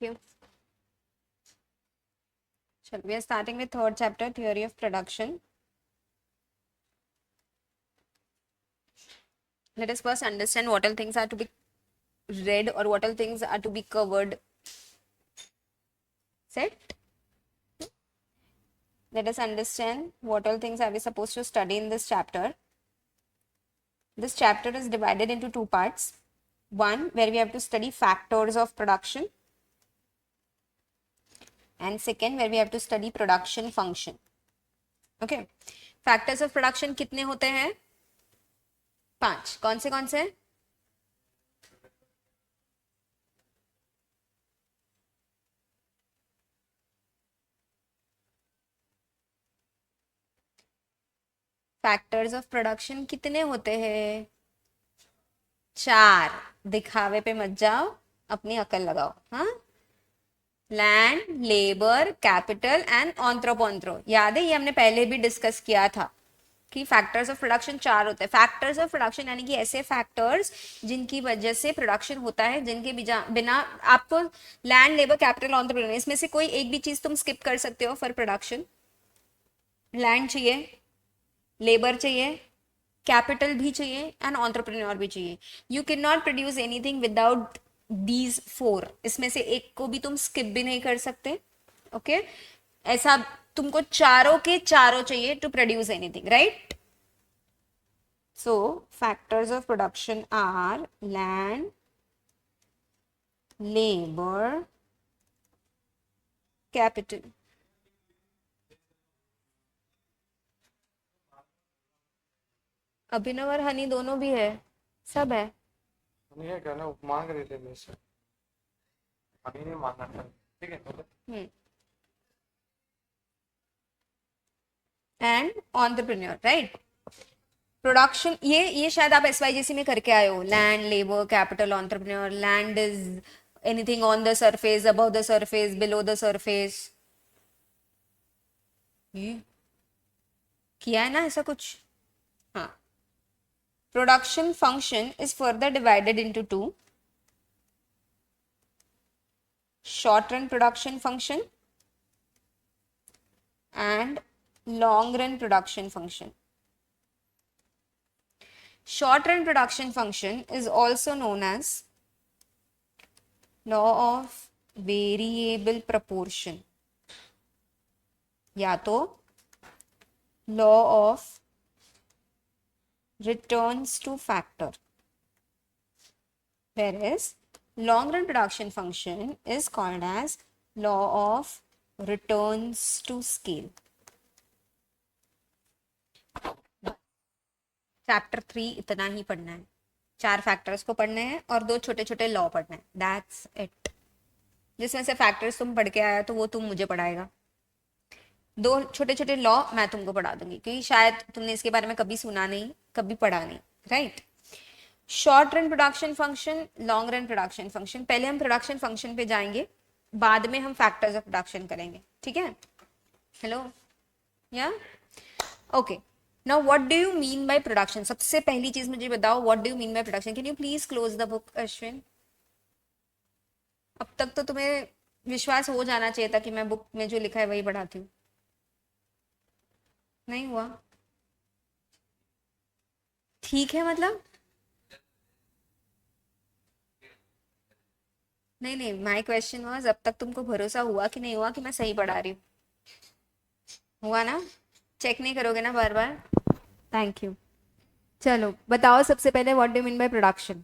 you. Chalo, we are starting with third chapter, theory of production. Let us first understand what all things are to be read or what all things are to be covered. Set. Let us understand what all things are we supposed to study in this chapter. This chapter is divided into two parts. One, where we have to study factors of production, and second, where we have to study production function. Okay. Factors of production कितने होते हैं? 5. कौन से? Factors of production कितने होते हैं? 4. दिखावे पे मत जाओ, अपनी अकल लगाओ. हाँ, लैंड, लेबर, कैपिटल एंड ऑन्थ्रोपोन्थ्रो. याद है, ये हमने पहले भी डिस्कस किया था कि फैक्टर्स ऑफ प्रोडक्शन 4 होते हैं. फैक्टर्स ऑफ प्रोडक्शन यानी कि ऐसे फैक्टर्स जिनकी वजह से प्रोडक्शन होता है, जिनके बिना आपको लैंड, लेबर, कैपिटल, ऑन्थ्रोपोन्थ्रो, इसमें से कोई एक भी चीज तुम स्किप कर सकते हो फॉर प्रोडक्शन. लैंड चाहिए, लेबर चाहिए, कैपिटल भी चाहिए एंड ऑन्टरप्रेन्योर भी चाहिए. You can not produce anything without these 4. इसमें से एक को भी तुम स्किप भी नहीं कर सकते. ओके, ऐसा तुमको चारों के चारों चाहिए to produce anything, right? So factors of production are land, labour, capital. Abhinav और हनी दोनों भी है, सब है. हनी है क्या ना, मांग रहे थे मेरे से. हनी ने मांगा था. ठीक है. And entrepreneur, right? प्रोडक्शन, ये शायद आप SYGC में करके आए हो. Land, labour, capital, entrepreneur. Land is anything on the surface, above the surface, below the surface. किया है ना ऐसा कुछ? हाँ. Production function is further divided into two. Short run production function and long run production function. Short run production function is also known as law of variable proportion या तो law of returns to factor, whereas long run production function is called as law of returns to scale. Chapter 3 इतना ही पढ़ना है. 4 factors को पढ़ने हैं और 2 छोटे छोटे लॉ पढ़ने हैं. That's it. जिसमें से फैक्टर्स तुम पढ़ के आया तो वो तुम मुझे पढ़ाएगा. 2 छोटे छोटे लॉ मैं तुमको पढ़ा दूंगी, क्योंकि शायद तुमने इसके बारे में कभी सुना नहीं, कभी पढ़ा नहीं, right? Short run production function, long run production function. पहले हम प्रोडक्शन फंक्शन पे जाएंगे, बाद में हम फैक्टर्स ऑफ प्रोडक्शन करेंगे. ठीक है? हेलो, या okay. Now what do you mean by production? सबसे पहली चीज मुझे बताओ, what do you mean by production? Can you please close the book, Ashwin? अब तक तो तुम्हें विश्वास हो जाना चाहिए था कि मैं बुक में जो लिखा है वही पढ़ाती हूँ. नहीं हुआ? ठीक है, मतलब नहीं, माय क्वेश्चन वाज, अब तक तुमको भरोसा हुआ कि नहीं हुआ कि मैं सही पढ़ा रही हूँ? हुआ ना? चेक नहीं करोगे ना बार बार? Thank you. चलो बताओ सबसे पहले, what do mean by production?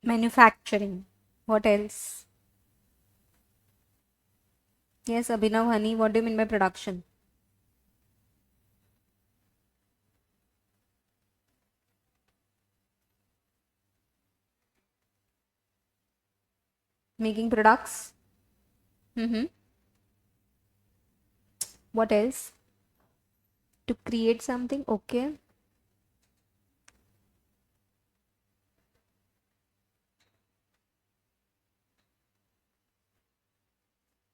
Manufacturing. What else? Yes Abhinav, Honey, what do mean by production? Making products. What else? To create something. Okay.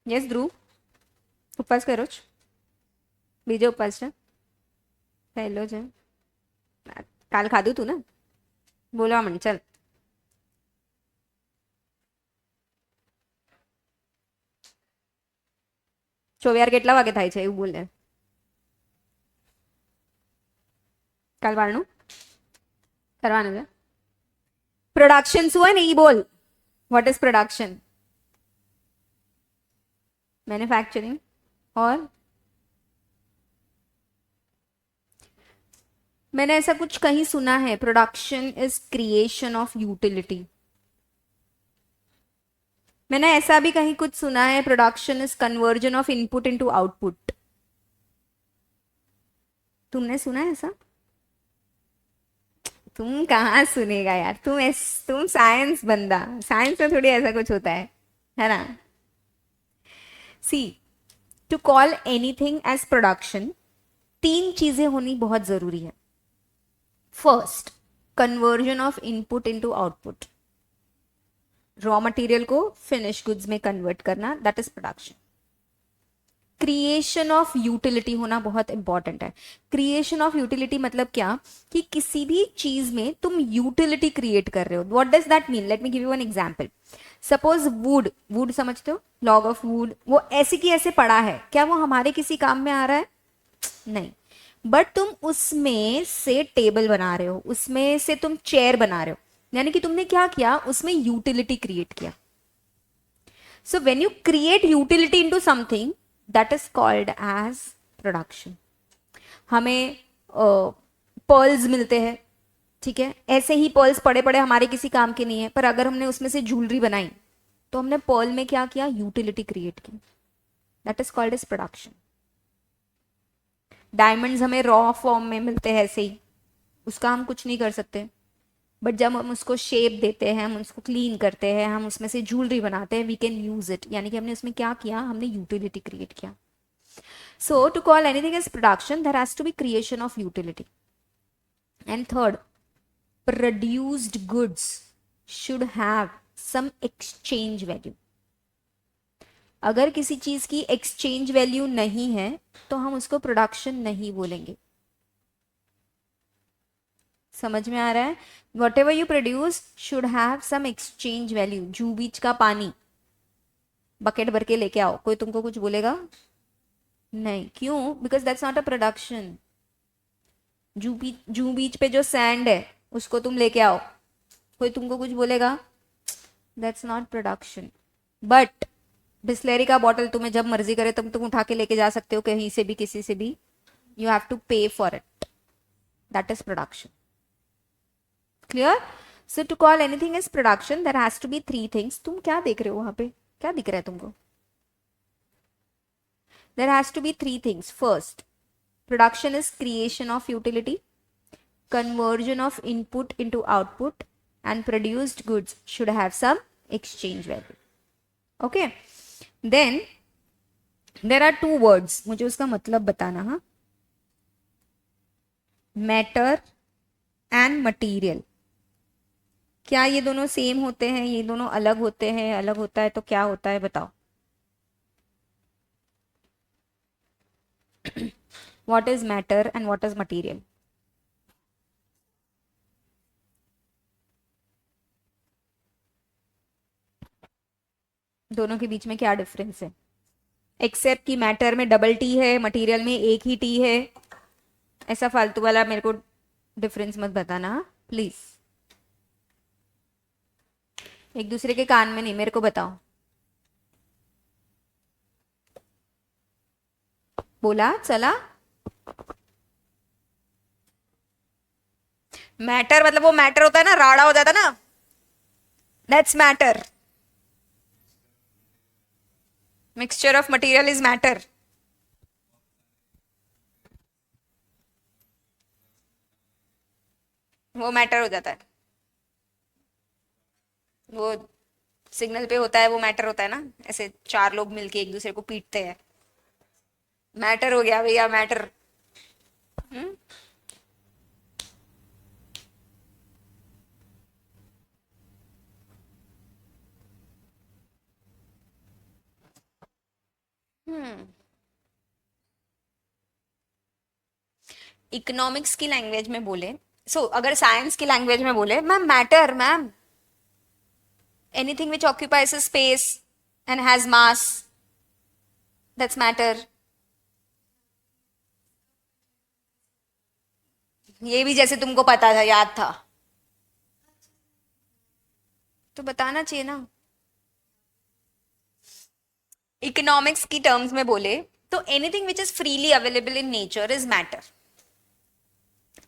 Yes, Dhruv. ઉપવાસ કર્યો છે? બીજો ઉપવાસ છે? પહેલો છે. કાલ ખાધું તું ને? बोला मन चल। ચોવીયાર કેટલા વાગે થાય છે એવું બોલે કાલ વાળનું કરવાનું છે પ્રોડક્શન શું હોય ને એ બોલ व्हाट इज प्रोडक्शन मैन्युफैक्चरिंग और मैंने ऐसा कुछ कहीं सुना है production is creation of utility मैंने ऐसा भी कहीं कुछ सुना है production is conversion of input into output तुमने सुना है ऐसा तुम कहाँ सुनेगा यार तुम साइंस बंदा साइंस में थोड़ी ऐसा कुछ होता है ना see to call anything as production 3 चीजें होनी बहुत जरूरी है first conversion of input into output raw material को फिनिश गुड्स में कन्वर्ट करना that is production creation of utility होना बहुत इंपॉर्टेंट है क्रिएशन ऑफ यूटिलिटी मतलब क्या कि किसी भी चीज में तुम यूटिलिटी क्रिएट कर रहे हो what does that mean let me give you an example suppose would समझते हो लॉग ऑफ वुड वो ऐसे की ऐसे पड़ा है क्या वो हमारे किसी काम में आ रहा है नहीं बट तुम उसमें से टेबल बना रहे हो उसमें से तुम चेयर बना रहे हो यानी कि तुमने क्या किया उसमें यूटिलिटी क्रिएट किया so when you create utility into something that is called as production हमें पर्ल्स मिलते हैं ठीक है ऐसे ही पर्ल्स पड़े पड़े हमारे किसी काम के नहीं है पर अगर हमने उसमें से ज्वेलरी बनाई तो हमने पर्ल में क्या किया यूटिलिटी क्रिएट की that is called as production diamonds हमें रॉ फॉर्म में मिलते हैं ऐसे ही उसका हम कुछ नहीं कर सकते बट जब हम उसको शेप देते हैं हम उसको क्लीन करते हैं हम उसमें से ज्वेलरी बनाते हैं वी कैन यूज इट यानी कि हमने उसमें क्या किया हमने यूटिलिटी क्रिएट किया so to call anything as production there has to be creation of utility and third produced goods should have some exchange value अगर किसी चीज की एक्सचेंज वैल्यू नहीं है तो हम उसको प्रोडक्शन नहीं बोलेंगे समझ में आ रहा है whatever you produce should have some exchange value जू बीच का पानी बकेट भर के लेके आओ कोई तुमको कुछ बोलेगा नहीं क्यों because that's not a production जू बीच पे जो सैंड है उसको तुम लेके आओ कोई तुमको कुछ बोलेगा that's not production but Bisleri का बॉटल तुम्हें जब मर्जी करे तुम उठा के लेके जा सकते हो कहीं से भी किसी से भी you have to pay for it that is production clear so to call anything is production there has to be 3 things तुम क्या देख रहे हो वहां पे क्या दिख रहा है तुमको there has to be 3 things first production is creation of utility conversion of input into output and produced goods should have some exchange value okay then there are 2 words मुझे उसका मतलब बताना हाँ मैटर एंड मटीरियल क्या ये दोनों same होते हैं ये दोनों अलग होते हैं अलग होता है तो क्या होता है बताओ what is matter and what is material दोनों के बीच में क्या डिफरेंस है एक्सेप्ट कि मैटर में डबल टी है मटेरियल में एक ही टी है ऐसा फालतू वाला मेरे को डिफरेंस मत बताना प्लीज एक दूसरे के कान में नहीं मेरे को बताओ बोला चला मैटर मतलब वो मैटर होता है ना राड़ा हो जाता ना that's matter mixture of material is matter वो मैटर हो जाता है वो सिग्नल पे होता है वो मैटर होता है ना ऐसे 4 लोग मिलके एक दूसरे को पीटते हैं मैटर हो गया भैया मैटर इकोनॉमिक्स की लैंग्वेज में बोले सो अगर साइंस की लैंग्वेज में बोले ma'am, matter ma'am, anything which occupies space and has mass, that's matter. ये भी जैसे तुमको पता था, याद था, तो बताना चाहिए ना। इकोनॉमिक्स की टर्म्स में बोले तो anything which is freely available in nature is matter,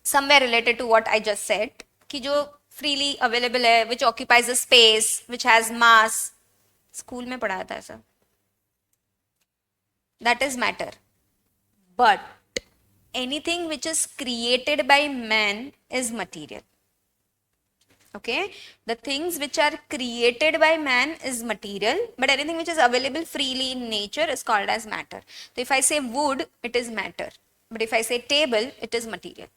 somewhere related to what I just said, कि जो फ्रीली अवेलेबल है, which occupies a space, which has mass, school में पढ़ाया था ऐसा, that is matter. But anything which is created by man is material. Okay, the things which are created by man is material, but anything which is available freely in nature is called as matter. So if I say wood, it is matter, but if I say table, it is material.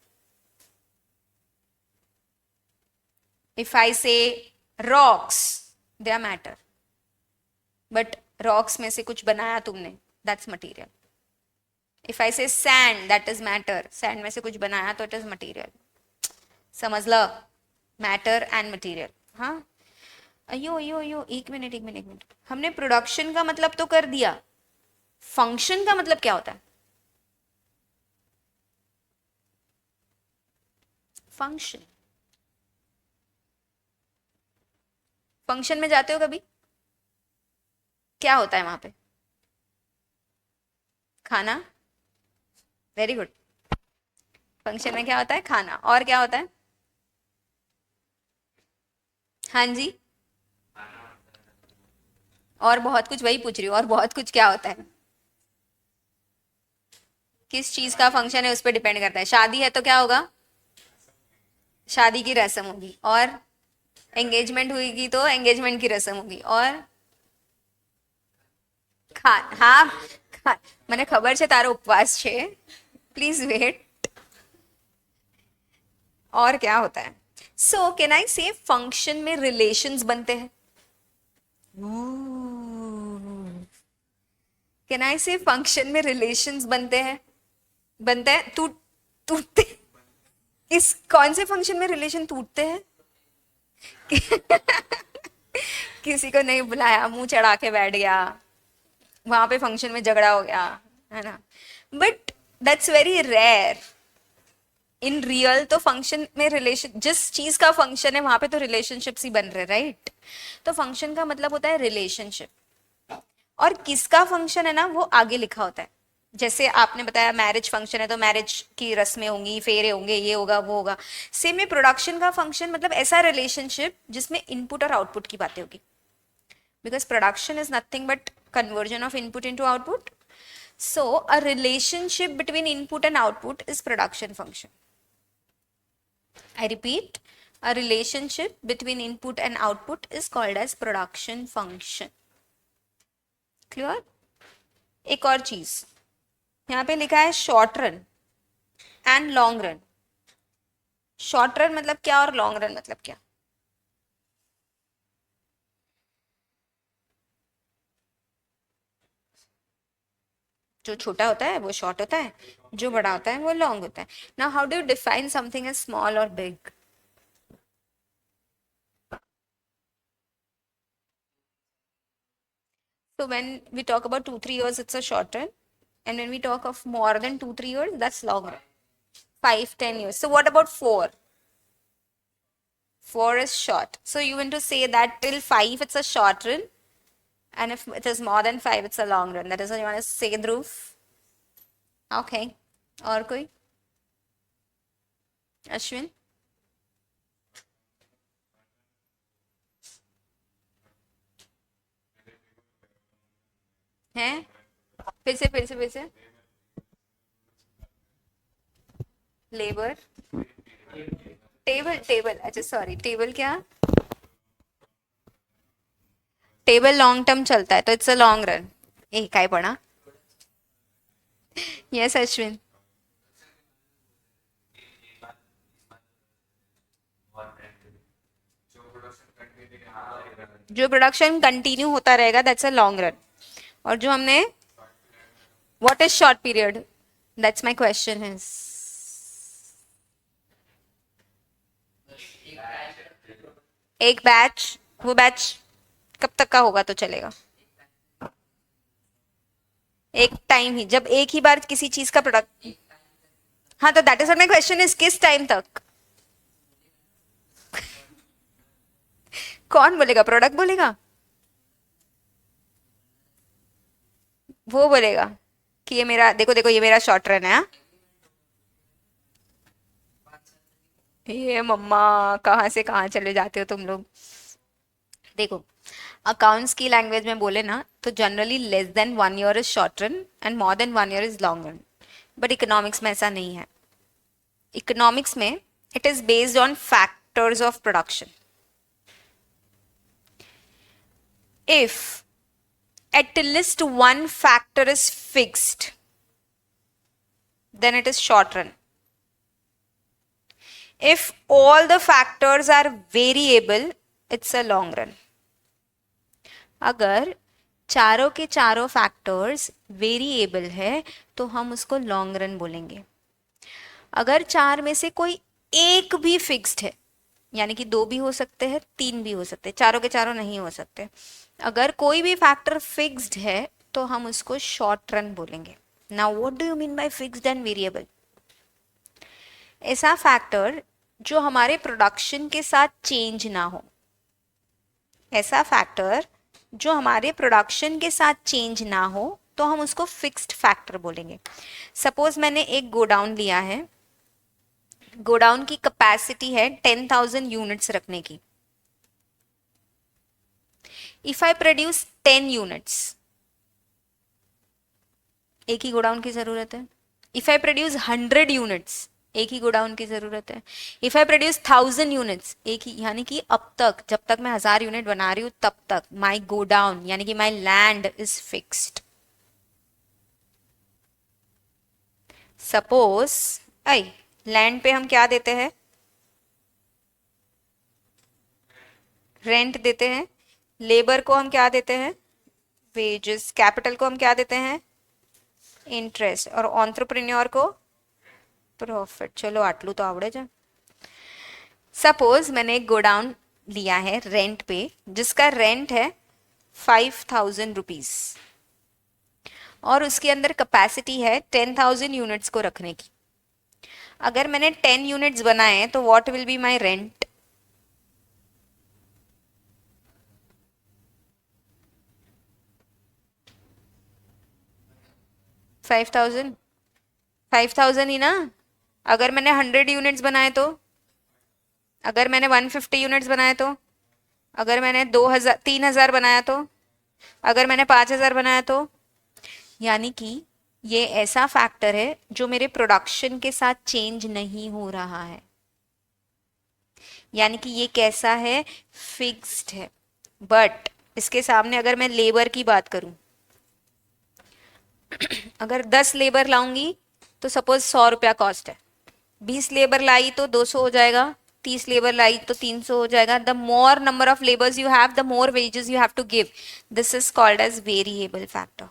If I say rocks, they are matter, but rocks में से कुछ बनाया तुमने, that's material. If I say sand, that is matter. Sand में से कुछ बनाया तो it is material. समझ लो, matter and material. हाँ, अयो अयो अयो, एक मिनट एक मिनट एक मिनट, हमने प्रोडक्शन का मतलब तो कर दिया, फंक्शन का मतलब क्या होता है? फंक्शन, फंक्शन में जाते हो कभी? क्या होता है वहां पे? खाना, वेरी गुड। फंक्शन में क्या होता है? खाना। और क्या होता है? हाँ जी, और बहुत कुछ, वही पूछ रही हूँ, और बहुत कुछ क्या होता है? किस चीज का फंक्शन है उस पर डिपेंड करता है। शादी है तो क्या होगा? शादी की रस्म होगी, और एंगेजमेंट हुई तो एंगेजमेंट की रस्म होगी, और हाँ, મને ખબર છે તારો ઉપવાસ છે, प्लीज वेट। और क्या होता है? सो कैन आई से फंक्शन में रिलेशंस बनते हैं? कैन आई से फंक्शन में रिलेशंस बनते हैं? बनते हैं, टूटते, इस कौन से फंक्शन में रिलेशन टूटते हैं? किसी को नहीं बुलाया, मुंह चढ़ा के बैठ गया, वहां पे फंक्शन में झगड़ा हो गया, है ना? But that's very rare. In real तो फंक्शन में रिलेशन, जिस चीज का फंक्शन है वहां पे तो रिलेशनशिप्स ही बन रहे, राइट? तो फंक्शन का मतलब होता है रिलेशनशिप, और किसका फंक्शन है ना वो आगे लिखा होता है। जैसे आपने बताया मैरिज फंक्शन है तो मैरिज की रस्में होंगी, फेरे होंगे, ये होगा वो होगा। सेम में प्रोडक्शन का फंक्शन मतलब ऐसा रिलेशनशिप जिसमें इनपुट और आउटपुट की बातें होगी, because production is nothing but conversion of input into output. So a relationship between input and output is production function. I repeat, a relationship between input and output is called as production function. Clear? एक और चीज यहाँ पे लिखा है short run and long run. Short run मतलब क्या और लॉन्ग रन मतलब क्या? जो छोटा होता है वो शॉर्ट होता है, जो बड़ा होता है वो लॉन्ग होता है। Now how do you define something as small और big? So when we talk about 2-3 years, it's a short run, and when we talk of more than 2-3 years, that's long run. 5-10 years. So what about 4? 4 is short. So you want to say that till 5 it's a short run, and if it is more than 5 it's a long run. That is what you want to say, Dhruv? Okay. और कोई? अश्विन? हैं? फिर से labour, table, अच्छा sorry, table क्या? Table long term चलता है तो इट्स अ लॉन्ग रन। ए काय पढ़ा? यस अश्विन। जो प्रोडक्शन कंटिन्यू होता रहेगा दैट्स अ लॉन्ग रन, और जो हमने what is short period, that's my question is एक बैच, वो बैच कब तक का होगा तो चलेगा? एक टाइम ही, जब एक ही बार किसी चीज का प्रोडक्ट। हाँ तो that is what my question is, किस टाइम तक? कौन बोलेगा? प्रोडक्ट बोलेगा? वो बोलेगा कि ये मेरा, देखो देखो ये मेरा शॉर्ट रन है। हाँ? ये मम्मा, कहाँ से कहाँ चले जाते हो तुम लोग। देखो, अकाउंट्स की लैंग्वेज में बोले ना तो generally less than 1 year is short run and more than 1 year is long run, but economics में ऐसा नहीं है। इकोनॉमिक्स में it is based on factors of production. If at least one factor is fixed, then it is short run. If all the factors are variable, it's a long run. अगर चारों के चारों factors variable है तो हम उसको long run बोलेंगे। अगर चार में से कोई एक भी फिक्स्ड है, यानी कि 2 भी हो सकते हैं, 3 भी हो सकते हैं, चारों के चारों नहीं हो सकते, अगर कोई भी फैक्टर फिक्स्ड है तो हम उसको शॉर्ट रन बोलेंगे। Now what do you mean by fixed and variable? ऐसा फैक्टर जो हमारे प्रोडक्शन के साथ चेंज ना हो, ऐसा फैक्टर जो हमारे प्रोडक्शन के साथ चेंज ना हो तो हम उसको फिक्स्ड फैक्टर बोलेंगे। सपोज मैंने एक गोडाउन लिया है, गोडाउन की कैपेसिटी है 10,000 यूनिट्स रखने की। इफ आई प्रोड्यूस 10 यूनिट्स, एक ही गोडाउन की जरूरत है। इफ आई प्रोड्यूस 100 यूनिट्स, एक ही गोडाउन की जरूरत है। इफ आई प्रोड्यूस 1000 यूनिट्स, एक ही, यानी कि अब तक, जब तक मैं 1000 यूनिट बना रही हूं तब तक माई गोडाउन यानी कि माई land is fixed. Suppose I land पे हम क्या देते हैं? रेंट देते हैं। लेबर को हम क्या देते हैं? वेजेस। कैपिटल को हम क्या देते हैं? इंटरेस्ट। और एंटरप्रेन्योर को प्रॉफिट। चलो आटलू तो आवड़े जा। सपोज मैंने एक गोडाउन लिया है रेंट पे, जिसका रेंट है 5,000 रुपीज और उसके अंदर कैपेसिटी है 10,000 यूनिट्स को रखने की। अगर मैंने 10 यूनिट्स बनाए तो what will be my rent? Five thousand ही ना। अगर मैंने 100 यूनिट्स बनाए तो, अगर मैंने 150 यूनिट्स बनाए तो, अगर मैंने 2,000 3,000 बनाया तो, अगर मैंने 5,000 बनाया तो, यानी कि ये ऐसा फैक्टर है जो मेरे प्रोडक्शन के साथ चेंज नहीं हो रहा है, यानी कि ये कैसा है? फिक्स्ड है। बट इसके सामने अगर मैं लेबर की बात करूं, अगर 10 लेबर लाऊंगी तो सपोज 100 रुपया कॉस्ट है, 20 लेबर लाई तो 200 हो जाएगा, 30 लेबर लाई तो 300 हो जाएगा। The more number of labours you have, the more wages you have to give. This is called as variable factor.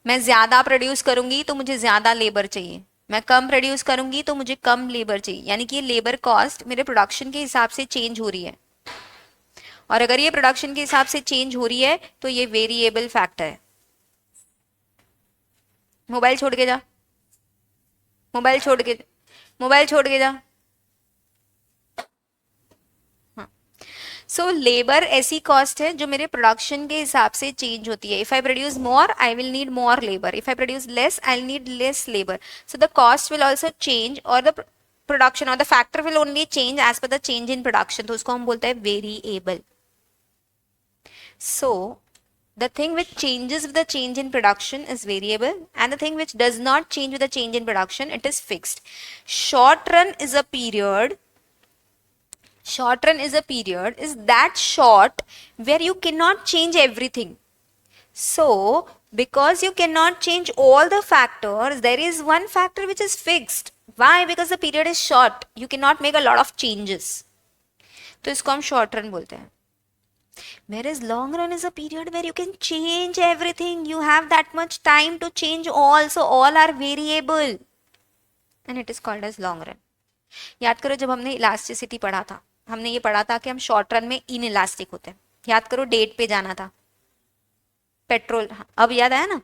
मैं ज्यादा प्रोड्यूस करूंगी तो मुझे ज्यादा लेबर चाहिए, मैं कम प्रोड्यूस करूंगी तो मुझे कम लेबर चाहिए, यानी कि ये लेबर कॉस्ट मेरे प्रोडक्शन के हिसाब से चेंज हो रही है। और अगर ये प्रोडक्शन के हिसाब से चेंज हो रही है तो ये वेरिएबल फैक्टर है। मोबाइल छोड़ के जा, मोबाइल छोड़ के, मोबाइल छोड़ के जा। हाँ, सो लेबर ऐसी कॉस्ट है जो मेरे प्रोडक्शन के हिसाब से चेंज होती है। If I produce more I will need more labour, if I produce less I will need less labour. So the cost will also change और द प्रोडक्शन और the factor will only change as per the change in production. तो उसको हम बोलते हैं variable. So the thing which changes with the change in production is variable, and the thing which does not change with the change in production, it is fixed. Short run is a period, short run is a period is that short where you cannot change everything. So because you cannot change all the factors, there is one factor which is fixed. Why? Because the period is short, you cannot make a lot of changes. तो इसको हम short run बोलते हैं। Whereas long run is a period where you can change everything. You have that much time to change all. So all are variable. And it is called as long run. याद करो जब हमने elasticity पढ़ा था हमने ये पढ़ा था कि हम शॉर्ट रन में इन इलास्टिक होते हैं। याद करो, डेट पे जाना था, पेट्रोल, हाँ, अब याद आया ना,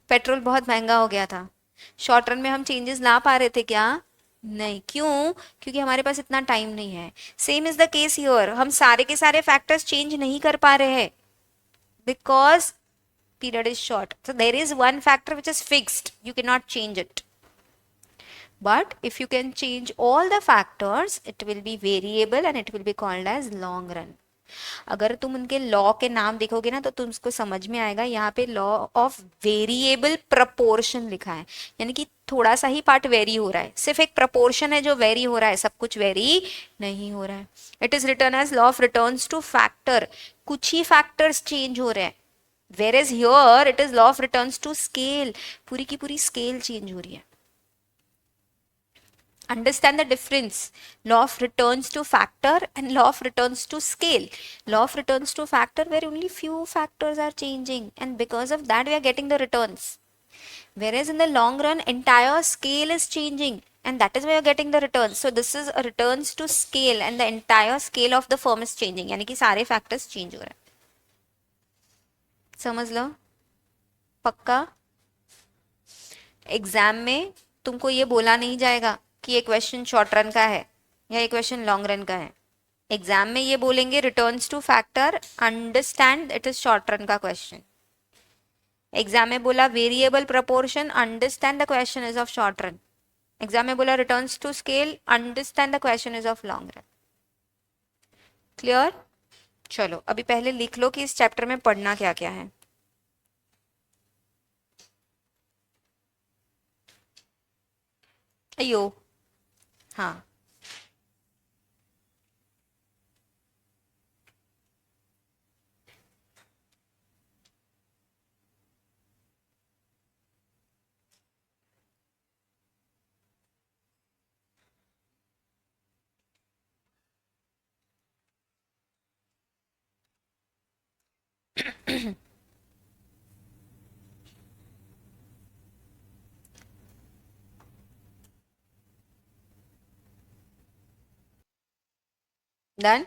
पेट्रोल बहुत महंगा हो गया था, शॉर्ट रन में हम चेंजेस ला पा रहे थे क्या? नहीं, क्यों? क्योंकि हमारे पास इतना टाइम नहीं है। Same is the case here, हम सारे के सारे फैक्टर्स चेंज नहीं कर पा रहे हैं because period is short. So there is one factor which is fixed, you cannot change it. But if you can change all the factors, it will be variable and it will be called as long run. अगर तुम उनके law के नाम देखोगे ना तो तुमको समझ में आएगा, यहाँ पे लॉ ऑफ वेरिएबल प्रपोर्शन लिखा है, यानी कि थोड़ा सा ही पार्ट वेरी हो रहा है, सिर्फ एक प्रपोर्शन है जो वेरी हो रहा है, सब कुछ वेरी नहीं हो रहा है। It is return as law of returns to factor, कुछ ही फैक्टर्स चेंज हो रहे हैं, whereas here it is law of returns to scale, पूरी की पूरी स्केल चेंज हो रही है। Understand the difference, law of returns to factor and law of returns to scale. Law of returns to factor where only few factors are changing and because of that we are getting the returns, whereas in the long run entire scale is changing and that is why you are getting the returns. So this is a returns to scale and the entire scale of the firm is changing, यानी कि सारे factors change हो रहे हैं। समझ लो, पक्का? Exam में तुमको ये बोला नहीं जाएगा कि ये क्वेश्चन शॉर्ट रन का है या ये क्वेश्चन लॉन्ग रन का है। एग्जाम में ये बोलेंगे returns to factor, understand it is short run का क्वेश्चन। एग्जाम में बोला variable proportion, understand the question is of short run. Exam में बोला returns to scale, understand the question is of long run. Clear? चलो अभी पहले लिख लो कि इस चैप्टर में पढ़ना क्या क्या है। अयो, हाँ, डन।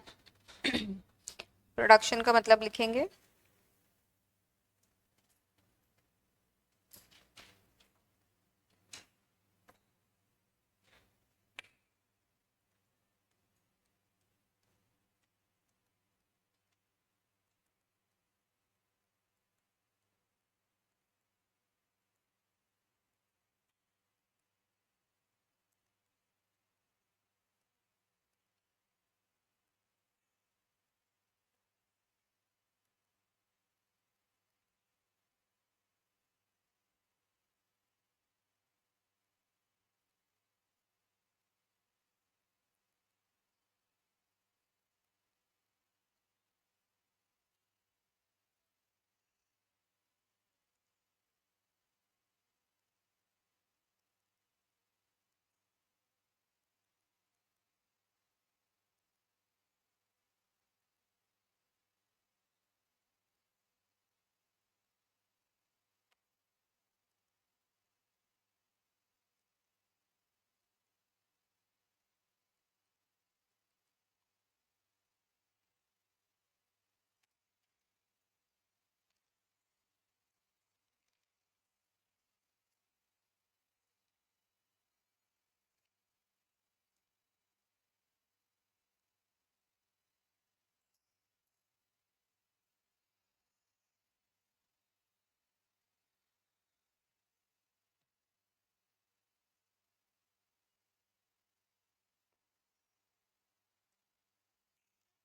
प्रोडक्शन का मतलब लिखेंगे,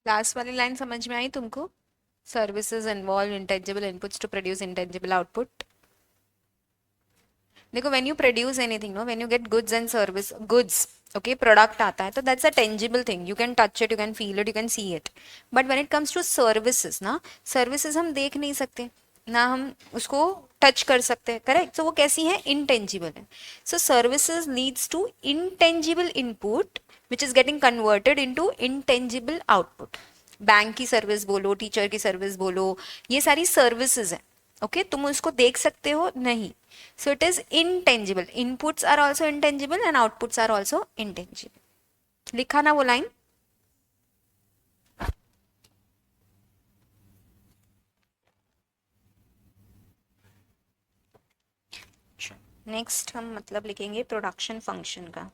लास्ट वाली लाइन समझ में आई तुमको? Services involve intangible inputs to produce intangible output. देखो, when you produce anything, no, when you get goods and service, goods, okay, product आता है तो that's a tangible thing, you can touch it, you can feel it, you can see it. But when it comes to services ना, services हम देख नहीं सकते ना, हम उसको टच कर सकते हैं, करेक्ट? तो वो कैसी है? इनटेंजिबल है। So services leads to intangible input which is getting converted into intangible output. Bank की सर्विस बोलो, टीचर की सर्विस बोलो, ये सारी सर्विसेज है, ओके, तुम उसको देख सकते हो नहीं। So it is intangible. Inputs are also intangible and outputs are also intangible. लिखा ना वो लाइन? नेक्स्ट हम मतलब लिखेंगे प्रोडक्शन फंक्शन का।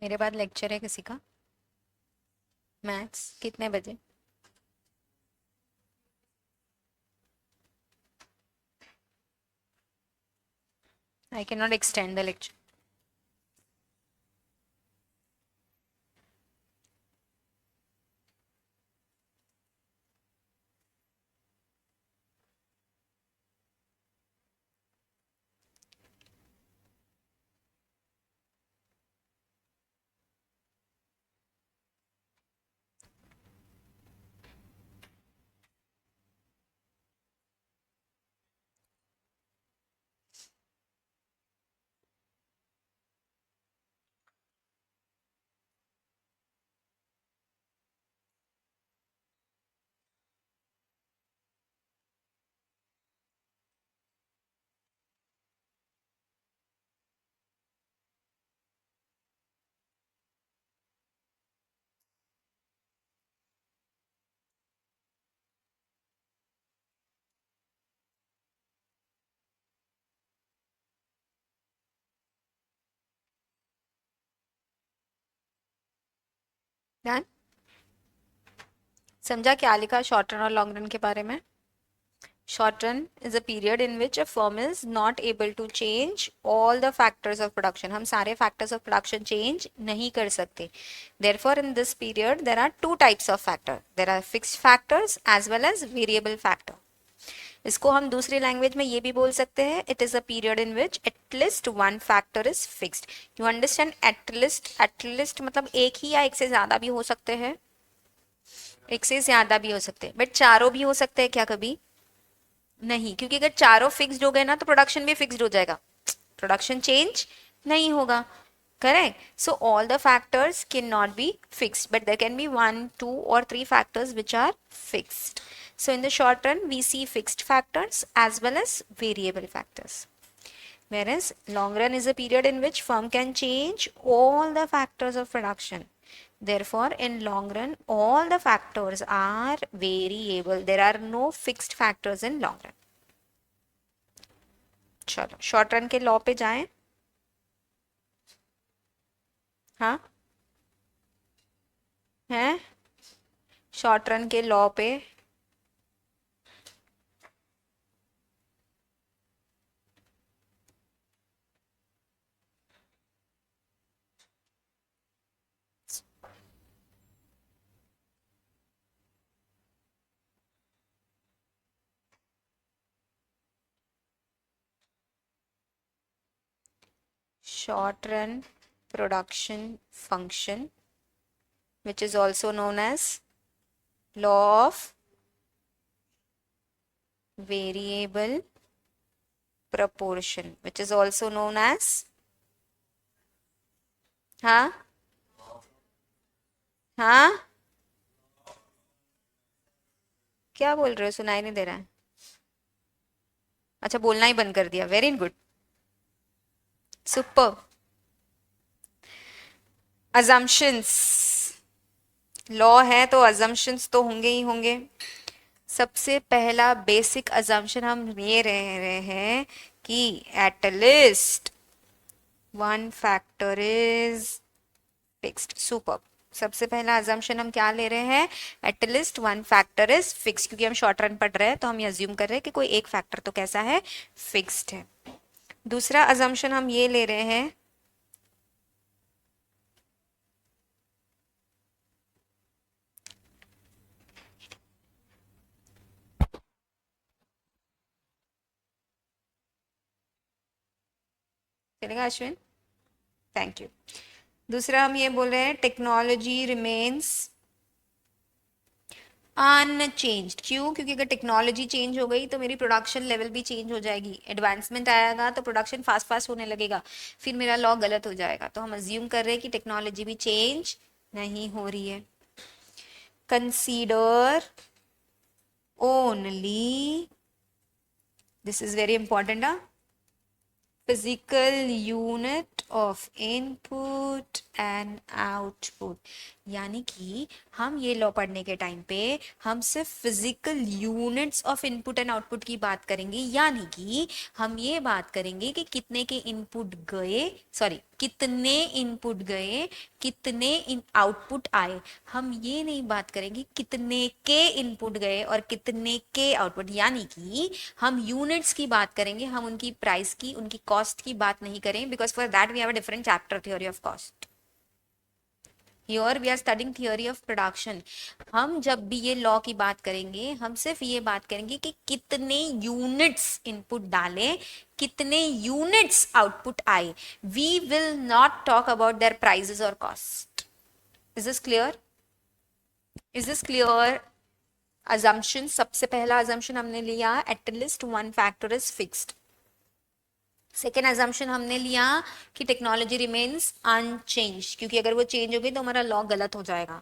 मेरे बाद लेक्चर है किसी का मैथ्स कितने बजे? I can not extend the lecture. Done. समझा क्या लिखा शॉर्ट रन और लॉन्ग रन के बारे में? Short run is a period in which a firm is not able to change all the factors of production. हम सारे factors of production change नहीं कर सकते. Therefore, in this period, there are two types of factor. There are fixed factors as well as variable factor. इसको हम दूसरी language में ये भी बोल सकते हैं, it is a period in which at least one factor is fixed. You understand? At least मतलब एक ही या एक से ज्यादा भी हो सकते हैं, एक से ज्यादा भी हो सकते हैं, बट चारों भी हो सकते हैं क्या कभी? नहीं, क्योंकि अगर चारों फिक्स्ड हो गए ना तो प्रोडक्शन भी फिक्स्ड हो जाएगा, प्रोडक्शन चेंज नहीं होगा। Correct. So all the factors cannot be fixed, but there can be one, two, or three factors which are fixed. So in the short run, we see fixed factors as well as variable factors. Whereas long run is a period in which firm can change all the factors of production. Therefore, in long run, all the factors are variable. There are no fixed factors in long run. चलो short run के law पे जाएं। हाँ, हैं short run के law पे। Short run production function, which is also known as law of variable proportion, which is also known as, हाँ हाँ, क्या बोल रहे हो? सुनाई नहीं दे रहा है? अच्छा, बोलना ही बंद कर दिया। Very good, super. Assumptions, law है तो अजम्पशंस तो होंगे ही होंगे। सबसे पहला बेसिक अजम्पशन हम ये रहे हैं कि at least one factor is fixed. Super. सबसे पहला अजम्पशन हम क्या ले रहे हैं? At least one factor is fixed, क्योंकि हम शॉर्ट रन पढ़ रहे हैं तो हम ये अज्यूम कर रहे हैं कि कोई एक फैक्टर तो कैसा है? फिक्स्ड है। दूसरा अजम्पशन हम ये ले रहे हैं, चलेगा अश्विन? Thank you. दूसरा हम ये बोल रहे हैं टेक्नोलॉजी रिमेन्स अनचेंज्ड। क्यों? क्योंकि अगर टेक्नोलॉजी चेंज हो गई तो मेरी प्रोडक्शन लेवल भी चेंज हो जाएगी। एडवांसमेंट आएगा तो प्रोडक्शन फास्ट फास्ट होने लगेगा, फिर मेरा लॉ गलत हो जाएगा। तो हम अज्यूम कर रहे हैं कि टेक्नोलॉजी भी चेंज नहीं हो रही है। Consider only, this is very important, physical unit of input and output. यानी कि हम ये लॉ पढ़ने के टाइम पे हम सिर्फ physical units of input and output की बात करेंगे, यानी कि हम ये बात करेंगे कि कितने के इनपुट गए, सॉरी कितने इनपुट गए, कितने आउटपुट आए। हम ये नहीं बात करेंगे कितने के इनपुट गए और कितने के आउटपुट, यानी कि हम यूनिट्स की बात करेंगे, हम उनकी प्राइस की, उनकी कॉस्ट की बात नहीं करेंगे, because for that we have a different chapter, theory of cost. Here we are studying theory of production. हम जब भी ये लॉ की बात करेंगे हम सिर्फ ये बात करेंगे कि कितने यूनिट्स इनपुट डाले, कितने यूनिट्स आउटपुट आए। We will not talk about their prices और cost. Is this clear? Is this clear? assumption, सबसे पहला assumption हमने लिया at least one factor is fixed। Second assumption हमने लिया कि टेक्नोलॉजी रिमेन्स अनचेंज, क्योंकि अगर वो चेंज हो गई तो हमारा लॉ गलत हो जाएगा।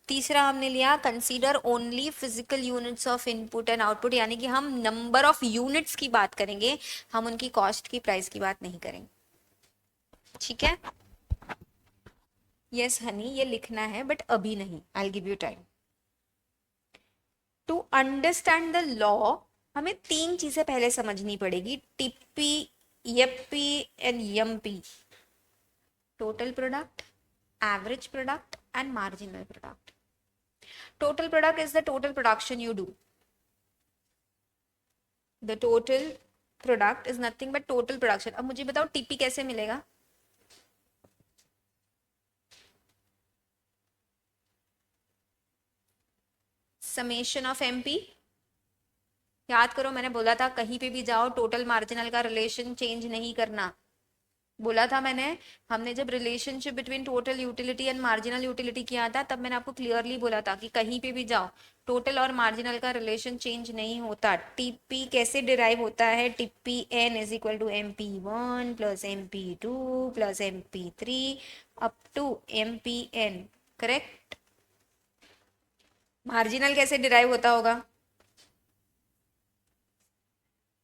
तीसरा हमने लिया consider only physical units of input and output, यानी कि हम नंबर ऑफ यूनिट्स की बात करेंगे, हम उनकी कॉस्ट की, प्राइस की बात नहीं करेंगे। ठीक है? यस हनी, ये लिखना है बट अभी नहीं, I give you time. To understand the law हमें तीन चीजें पहले समझनी पड़ेगी, TP, FP and MP. Total product, average product and marginal product. Total product is the total production you do. The total product is nothing but total production. अब मुझे बताओ TP कैसे मिलेगा? समेशन ऑफ एमपी याद करो, मैंने बोला था कहीं पे भी जाओ टोटल मार्जिनल का रिलेशन चेंज नहीं करना। बोला था मैंने, हमने जब relationship between total utility and marginal utility किया था तब मैंने आपको क्लियरली बोला था कि कहीं पे भी जाओ टोटल और मार्जिनल का रिलेशन चेंज नहीं होता। टीपी कैसे डिराइव होता है? TP N is equal to MP1 plus MP2 plus MP3 up to MPN, correct? Marginal कैसे डिराइव होता होगा?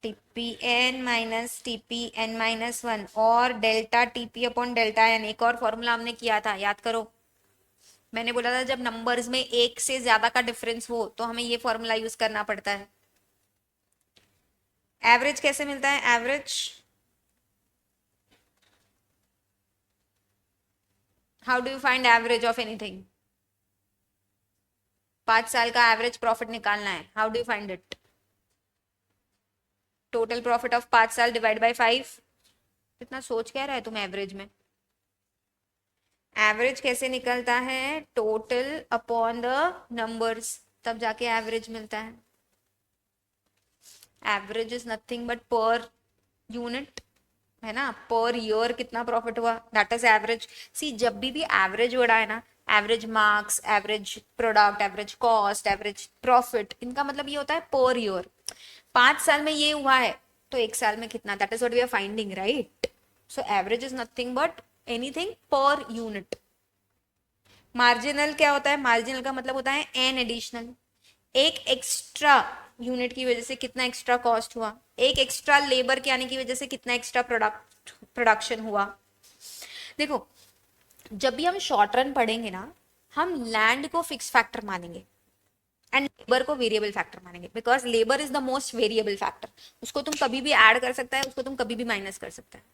TPN माइनस TPN-1 और delta TP upon delta N. एक और फॉर्मूला हमने किया था, याद करो। मैंने बोला था जब नंबर्स में एक से ज्यादा का डिफरेंस हो तो हमें ये फॉर्मूला यूज करना पड़ता है। एवरेज कैसे मिलता है? Average, how do you find average of anything? 5 साल का एवरेज प्रॉफिट निकालना है, how do you find it? Total profit of 5 साल डिवाइड बाई 5। कितना सोच क्या रहा है तुम एवरेज में? एवरेज कैसे निकलता है? टोटल अपॉन द नंबर्स, तब जाके एवरेज मिलता है। Average is nothing but per unit, है ना? पर ईयर कितना प्रॉफिट हुआ, दैट इज एवरेज। सी जब भी एवरेज वर्ड आए ना, average marks, average product, average cost, average profit, इनका मतलब ये होता है पर ईयर। 5 साल में ये हुआ है तो 1 साल में कितना, that is what we are finding, right? So average is nothing but anything per unit. Marginal क्या होता है? मार्जिनल का मतलब होता है एन एडिशनल, एक एक्स्ट्रा यूनिट की वजह से कितना एक्स्ट्रा कॉस्ट हुआ, एक एक्स्ट्रा लेबर के आने की वजह से कितना एक्स्ट्रा प्रोडक्शन हुआ। देखो, जब भी हम शॉर्ट रन पढ़ेंगे ना, हम लैंड को फिक्स फैक्टर मानेंगे एंड लेबर को वेरिएबल फैक्टर मानेंगे, because labour is the most variable factor. उसको तुम कभी भी ऐड कर सकता है, उसको तुम कभी भी माइनस कर सकता है।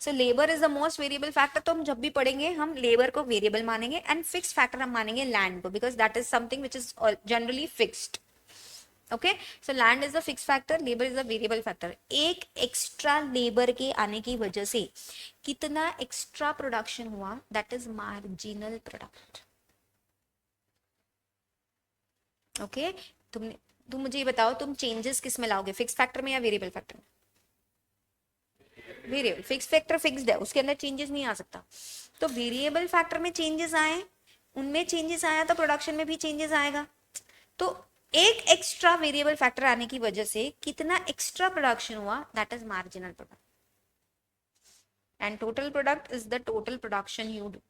So labour is the most variable factor, तो हम जब भी पढ़ेंगे हम लेबर को वेरिएबल मानेंगे एंड फिक्स फैक्टर हम मानेंगे लैंड को, because that is something which is generally fixed. Okay, so land is the fix factor, labour is the variable factor. एक एक्स्ट्रा लेबर के आने की वजह से कितना एक्स्ट्रा प्रोडक्शन हुआ, that is marginal product. Okay, तुम मुझे ये बताओ, तुम चेंजेस किस में लाओगे, फिक्स फैक्टर में या वेरिएबल फैक्टर में? वेरिएबल, फिक्स फैक्टर फिक्स्ड है, उसके अंदर चेंजेस नहीं आ सकता। तो वेरिएबल फैक्टर में चेंजेस आए, उनमें चेंजेस आया तो प्रोडक्शन में भी चेंजेस आएगा। तो एक एक्स्ट्रा वेरिएबल फैक्टर आने की वजह से कितना एक्स्ट्रा प्रोडक्शन हुआ, that is marginal product. And total product is the total production you do.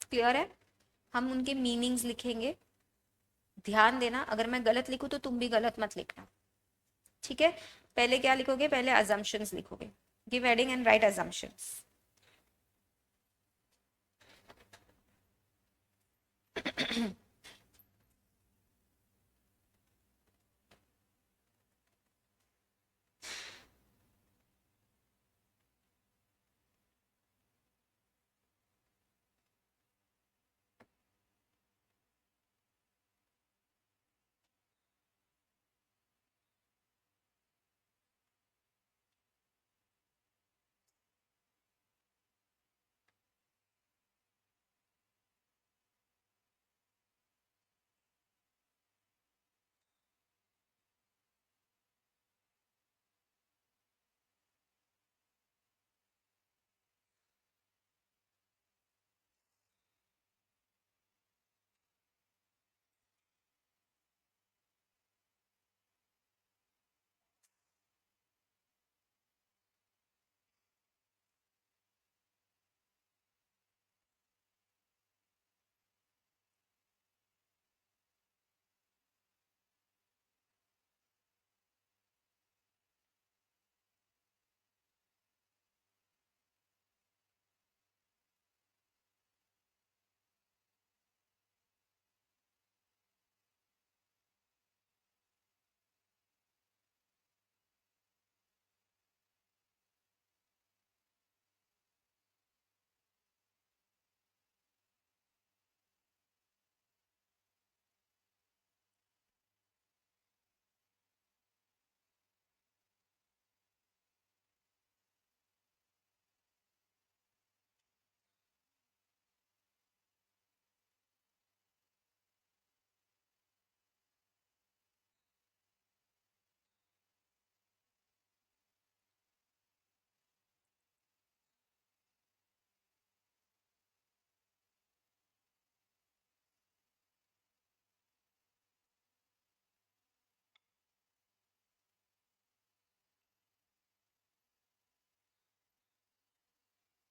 Clear है? हम उनके मीनिंग्स लिखेंगे, ध्यान देना, अगर मैं गलत लिखूं तो तुम भी गलत मत लिखना, ठीक है? पहले क्या लिखोगे? पहले अजम्पशंस लिखोगे, give heading and right assumptions.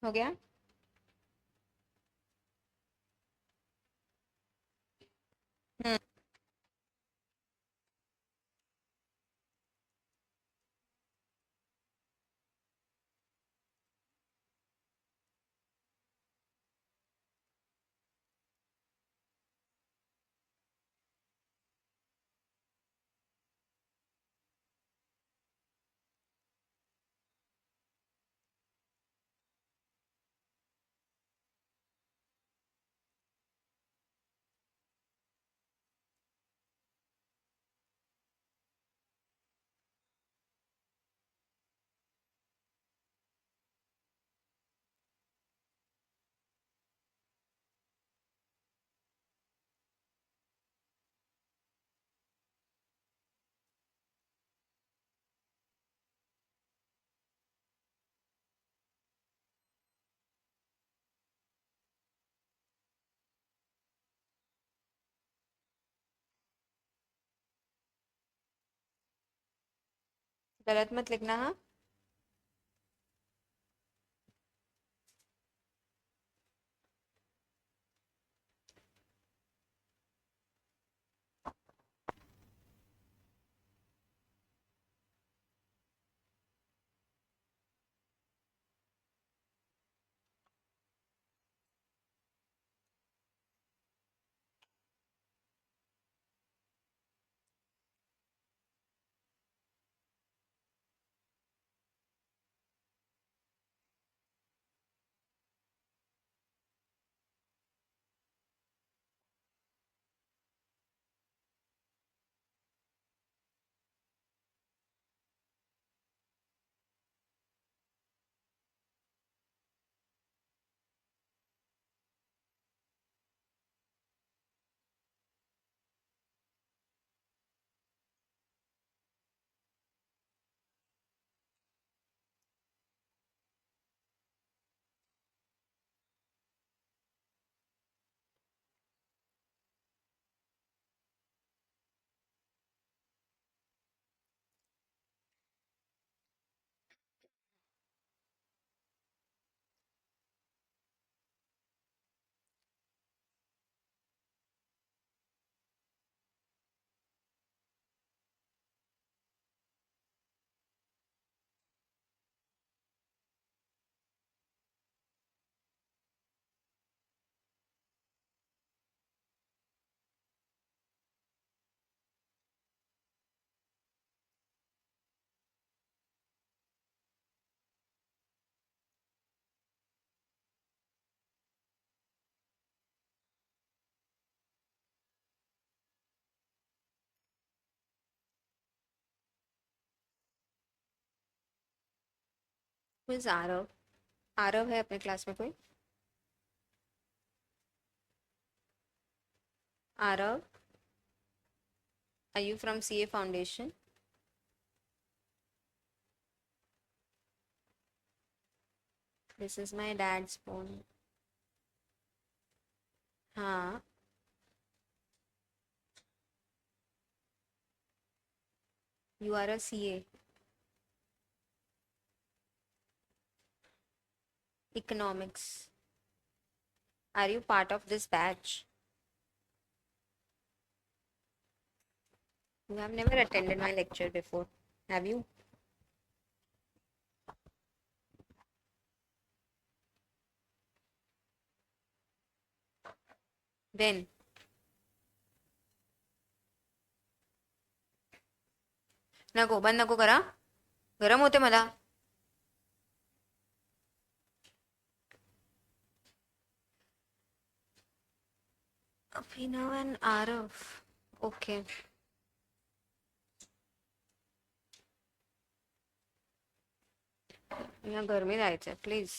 हो गया? हम्म। गलत मत लिखना, हाँ। Who is Aarav? आरव है अपने क्लास में कोई? Aarav, are you from CA Foundation? This is my dad's phone. हाँ, you are a CA. Economics. Are you part of this batch? You have never attended my lecture before, have you? When? नको, बंद नको करा. गरम होते मला. अभिनव and Aarav. Okay. यहाँ गरमी जायचंय please.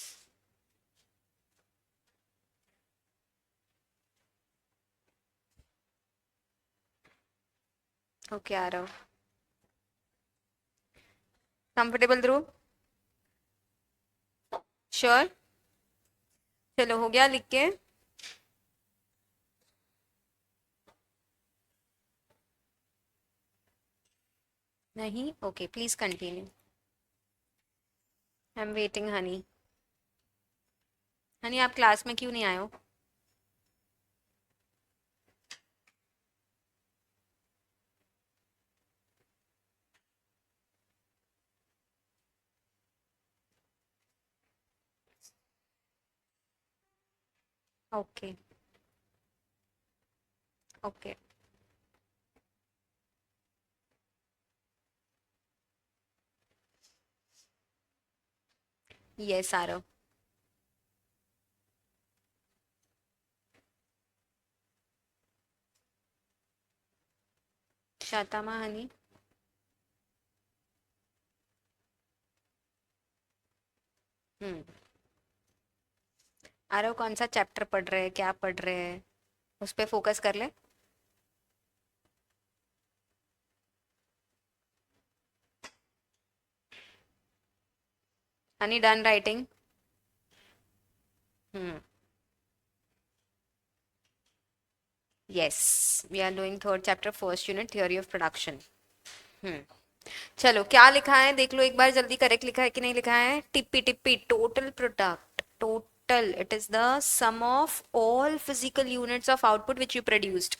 Okay Aarav. Comfortable Dhruv? Sure? चलो हो गया लिख के? नहीं? Okay please continue. I am waiting Honey. Honey आप क्लास में क्यों नहीं आए हो? Okay okay yes Aarav. शातामा हनी। हम्म। आरव कौन सा चैप्टर पढ़ रहे हैं, क्या पढ़ रहे हैं, उस पे फोकस कर ले। Honey done writing? Hmm. Yes, we are doing third chapter first unit theory of production. Hmm. चलो क्या लिखा है देख लो एक बार जल्दी, करेक्ट लिखा है कि नहीं लिखा है? TP TP, total product, total it is the sum of all physical units of output which you produced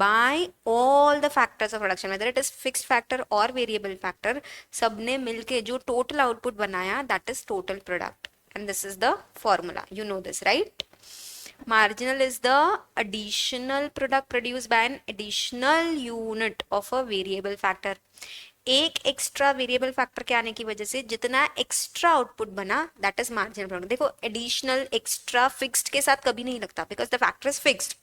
by all the factors of production, whether it is fixed factor or variable factor, सबने मिलके जो total output बनाया, that is total product, and this is the formula, you know this right? Marginal is the additional product produced by an additional unit of a variable factor. एक extra variable factor के आने की वजह से जितना extra output बना that is marginal product. देखो additional extra fixed के साथ कभी नहीं लगता because the factor is fixed,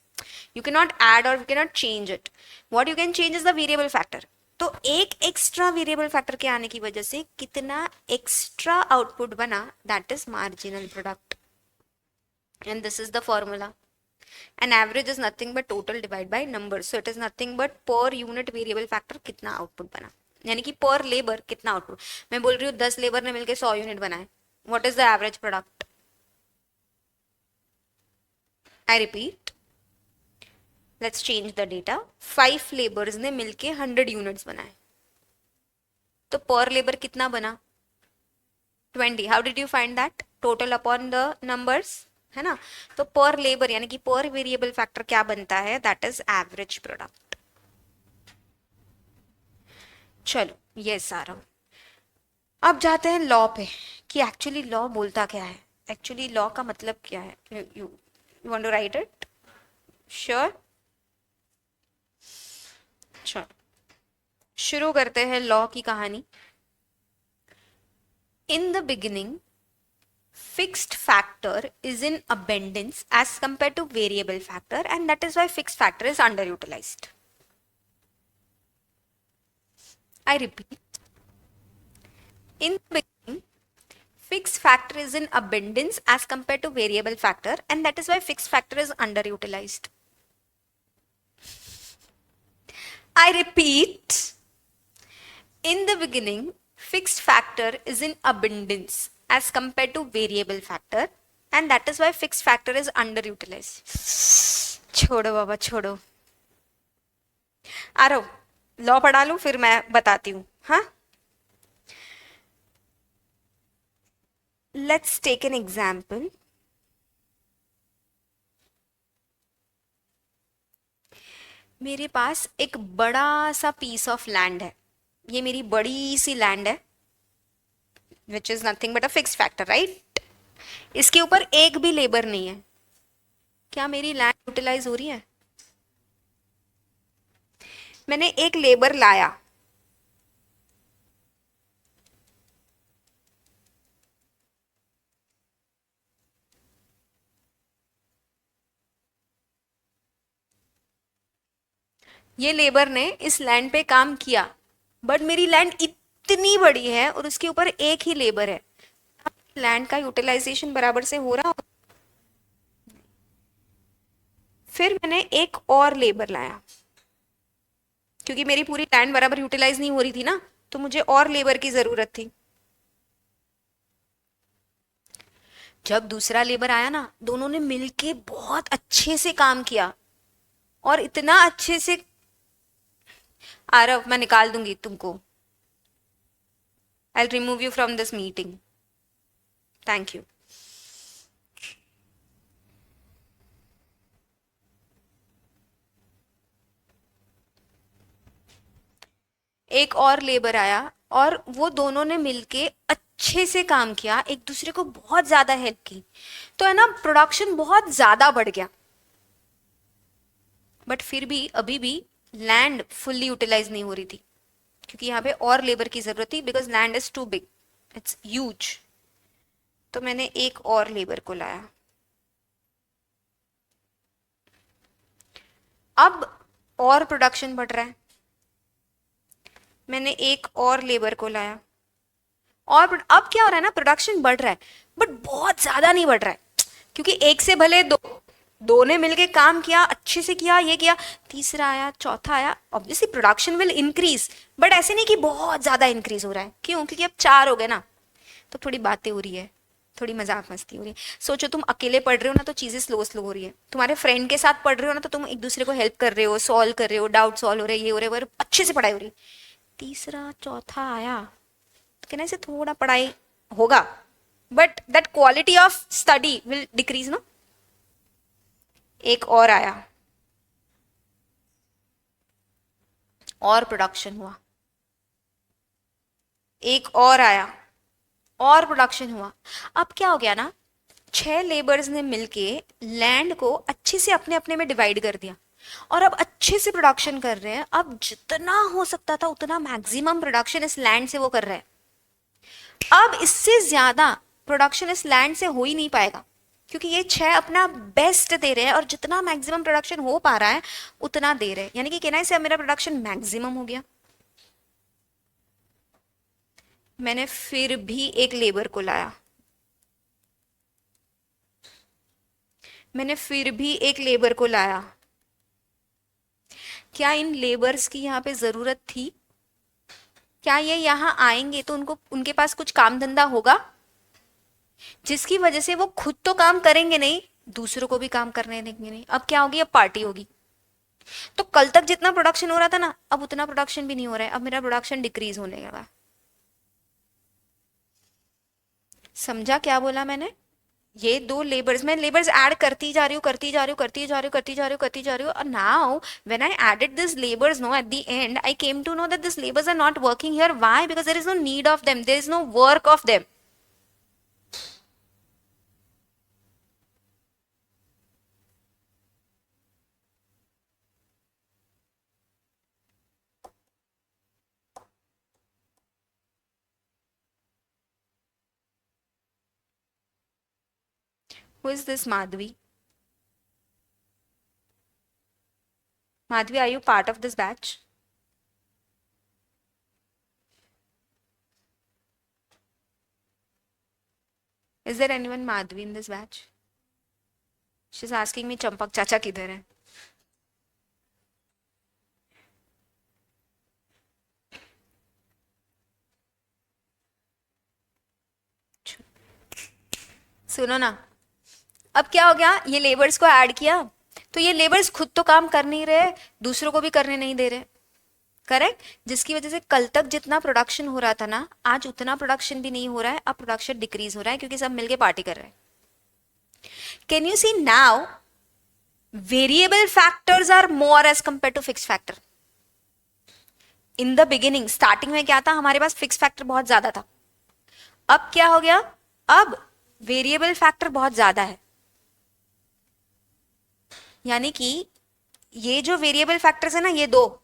you cannot add or you cannot change it. What you can change is the variable factor. तो एक एक्स्ट्रा वेरिएबल फैक्टर के आने की वजह से कितना एक्स्ट्रा आउटपुट बना that is marginal product, and this is the formula. And average is nothing but total divide by number, so it is nothing but per unit variable factor कितना output बना, यानी कि पर लेबर कितना output. मैं बोल रही हूँ 10 लेबर ने मिलकर 100 यूनिट बनाए, what is the average product? I repeat, let's change the data. 5 labours ने मिलके 100 यूनिट्स बनाए, तो पर लेबर कितना बना? 20। How did you find that? Total upon the numbers, है ना? तो पर लेबर यानी कि पर वेरिएबल फैक्टर क्या बनता है? That is average product. चलो ये सारा, अब जाते हैं लॉ पे कि एक्चुअली लॉ बोलता क्या है, एक्चुअली लॉ का मतलब क्या है। You want to write it? Sure? चलो शुरू करते हैं लॉ की कहानी। In the beginning fixed factor is in abundance as compared to variable factor, and that is why fixed factor is underutilized. I repeat, in the beginning fixed factor is in abundance as compared to variable factor, and that is why fixed factor is underutilized. I repeat, in the beginning fixed factor is in abundance as compared to variable factor, and that is why fixed factor is underutilized. छोड़ो बाबा छोड़ो, आ रहा law पढ़ा लूं फिर मैं बताती हूँ। हाँ, लेट्स टेक एन एग्जाम्पल। मेरे पास एक बड़ा सा पीस ऑफ लैंड है, ये मेरी बड़ी सी लैंड है which is nothing but a fixed factor, right? इसके ऊपर एक भी लेबर नहीं है, क्या मेरी लैंड यूटिलाइज हो रही है? मैंने एक लेबर लाया, ये लेबर ने इस लैंड पे काम किया, बट मेरी लैंड इतनी बड़ी है और उसके ऊपर एक ही लेबर है, लैंड का यूटिलाइजेशन बराबर से हो रहा। फिर मैंने एक और लेबर लाया, क्योंकि मेरी पूरी लैंड बराबर यूटिलाइज नहीं हो रही थी ना, तो मुझे और लेबर की जरूरत थी। जब दूसरा लेबर आया ना, दोनों ने मिलके बहुत अच्छे से काम किया, और इतना अच्छे से, आरव मैं निकाल दूंगी तुमको, I remove you from this meeting, thank you. एक और लेबर आया और वो दोनों ने मिलके अच्छे से काम किया, एक दूसरे को बहुत ज्यादा हेल्प की, तो है ना प्रोडक्शन बहुत ज्यादा बढ़ गया। बट फिर भी अभी भी लैंड फुल्ली यूटिलाइज नहीं हो रही थी, क्योंकि यहाँ पे और लेबर की जरूरत थी, because land is too big, it's huge. तो मैंने एक और लेबर को लाया। अब और प्रोडक्शन बढ़ रहा है, मैंने एक और लेबर को लाया, और अब क्या हो रहा है ना, प्रोडक्शन बढ़ रहा है बट बहुत ज्यादा नहीं बढ़ रहा है, क्योंकि एक से भले दो, दो ने मिलके काम किया, अच्छे से किया, ये किया, तीसरा आया, चौथा आया, obviously production will increase, but ऐसे नहीं कि बहुत ज्यादा इंक्रीज हो रहा है। क्यों? क्योंकि अब चार हो गए ना, तो थोड़ी बातें हो रही है, थोड़ी मजाक मस्ती हो रही है। सोचो तुम अकेले पढ़ रहे हो ना, तो चीजें स्लो स्लो हो रही है, तुम्हारे फ्रेंड के साथ पढ़ रहे हो ना, तो तुम एक दूसरे को हेल्प कर रहे हो, सॉल्व कर रहे हो, डाउट सॉल्व हो रहे, ये हो रहे, अच्छे से पढ़ाई हो रही। तीसरा चौथा आया तो कहना से थोड़ा पढ़ाई होगा, but that quality of study will decrease ना। एक और आया और प्रोडक्शन हुआ, एक और आया और प्रोडक्शन हुआ। अब क्या हो गया ना, 6 लेबर्स ने मिलके लैंड को अच्छे से अपने अपने में डिवाइड कर दिया, और अब अच्छे से प्रोडक्शन कर रहे हैं। अब जितना हो सकता था उतना मैक्सिमम प्रोडक्शन इस लैंड से वो कर रहे हैं। अब इससे ज्यादा प्रोडक्शन इस लैंड से हो ही नहीं पाएगा, क्योंकि ये 6 अपना बेस्ट दे रहे हैं, और जितना मैक्सिमम प्रोडक्शन हो पा रहा है उतना दे रहे हैं, यानी कि कहना है से अब मेरा प्रोडक्शन मैक्सिमम हो गया। मैंने फिर भी एक लेबर को लाया, मैंने फिर भी एक लेबर को लाया। क्या इन लेबर्स की यहाँ पे जरूरत थी? क्या ये यहाँ आएंगे तो उनको, उनके पास कुछ काम धंधा होगा जिसकी वजह से वो खुद तो काम करेंगे नहीं, दूसरों को भी काम करने देंगे नहीं? अब क्या होगी, अब पार्टी होगी। तो कल तक जितना प्रोडक्शन हो रहा था ना, अब उतना प्रोडक्शन भी नहीं हो रहा है, अब मेरा प्रोडक्शन डिक्रीज होने लगा। समझा क्या बोला मैंने? ये दो लेबर्स, मैं लेबर्स ऐड करती जा रही हूँ, करती जा रही हूँ, करती जा रही हूँ, करती जा रही हूँ, करती जा रही हूँ, और now when I added this labours, no, at the end I came to know that this labours are not working here. Why? Because there is no need of them, there is no work of them. Who is this Madhvi? Madhvi, are you part of this batch? Is there anyone Madhvi in this batch? She's asking me Champak चाचा किधर है? सुनो ना, अब क्या हो गया, ये लेबर्स को ऐड किया, तो ये लेबर्स खुद तो काम कर नहीं रहे, दूसरों को भी करने नहीं दे रहे, करेक्ट? जिसकी वजह से कल तक जितना प्रोडक्शन हो रहा था ना, आज उतना प्रोडक्शन भी नहीं हो रहा है, अब प्रोडक्शन डिक्रीज हो रहा है, क्योंकि सब मिलके पार्टी कर रहे हैं। Can you see now, variable factors are more as compare to fix factor. In the beginning, starting में क्या था, हमारे पास फिक्स फैक्टर बहुत ज्यादा था। अब क्या हो गया, अब वेरिएबल फैक्टर बहुत ज्यादा है, यानी कि ये जो वेरिएबल फैक्टर्स है ना, ये दो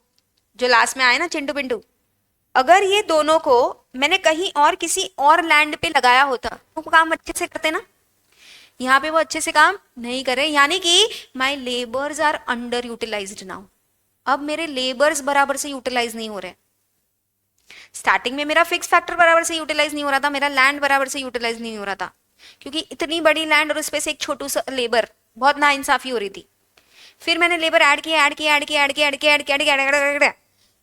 जो लास्ट में आए ना, चिंटू पिंटू, अगर ये दोनों को मैंने कहीं और किसी और लैंड पे लगाया होता तो वो काम अच्छे से करते ना। यहाँ पे वो अच्छे से काम नहीं करे, यानी कि my labours are under utilised now. अब मेरे लेबर्स बराबर से यूटिलाइज नहीं हो रहे। स्टार्टिंग में मेरा फिक्स फैक्टर बराबर से यूटिलाइज नहीं हो रहा था, मेरा लैंड बराबर से यूटिलाइज नहीं हो रहा था, क्योंकि इतनी बड़ी लैंड और उस पे से एक छोटू सा लेबर, बहुत नाइंसाफी हो रही थी। फिर मैंने लेबर ऐड किया, ऐड किया, ऐड किया, ऐड किया, ऐड किया, ऐड किया, ऐड किया, ऐड किया,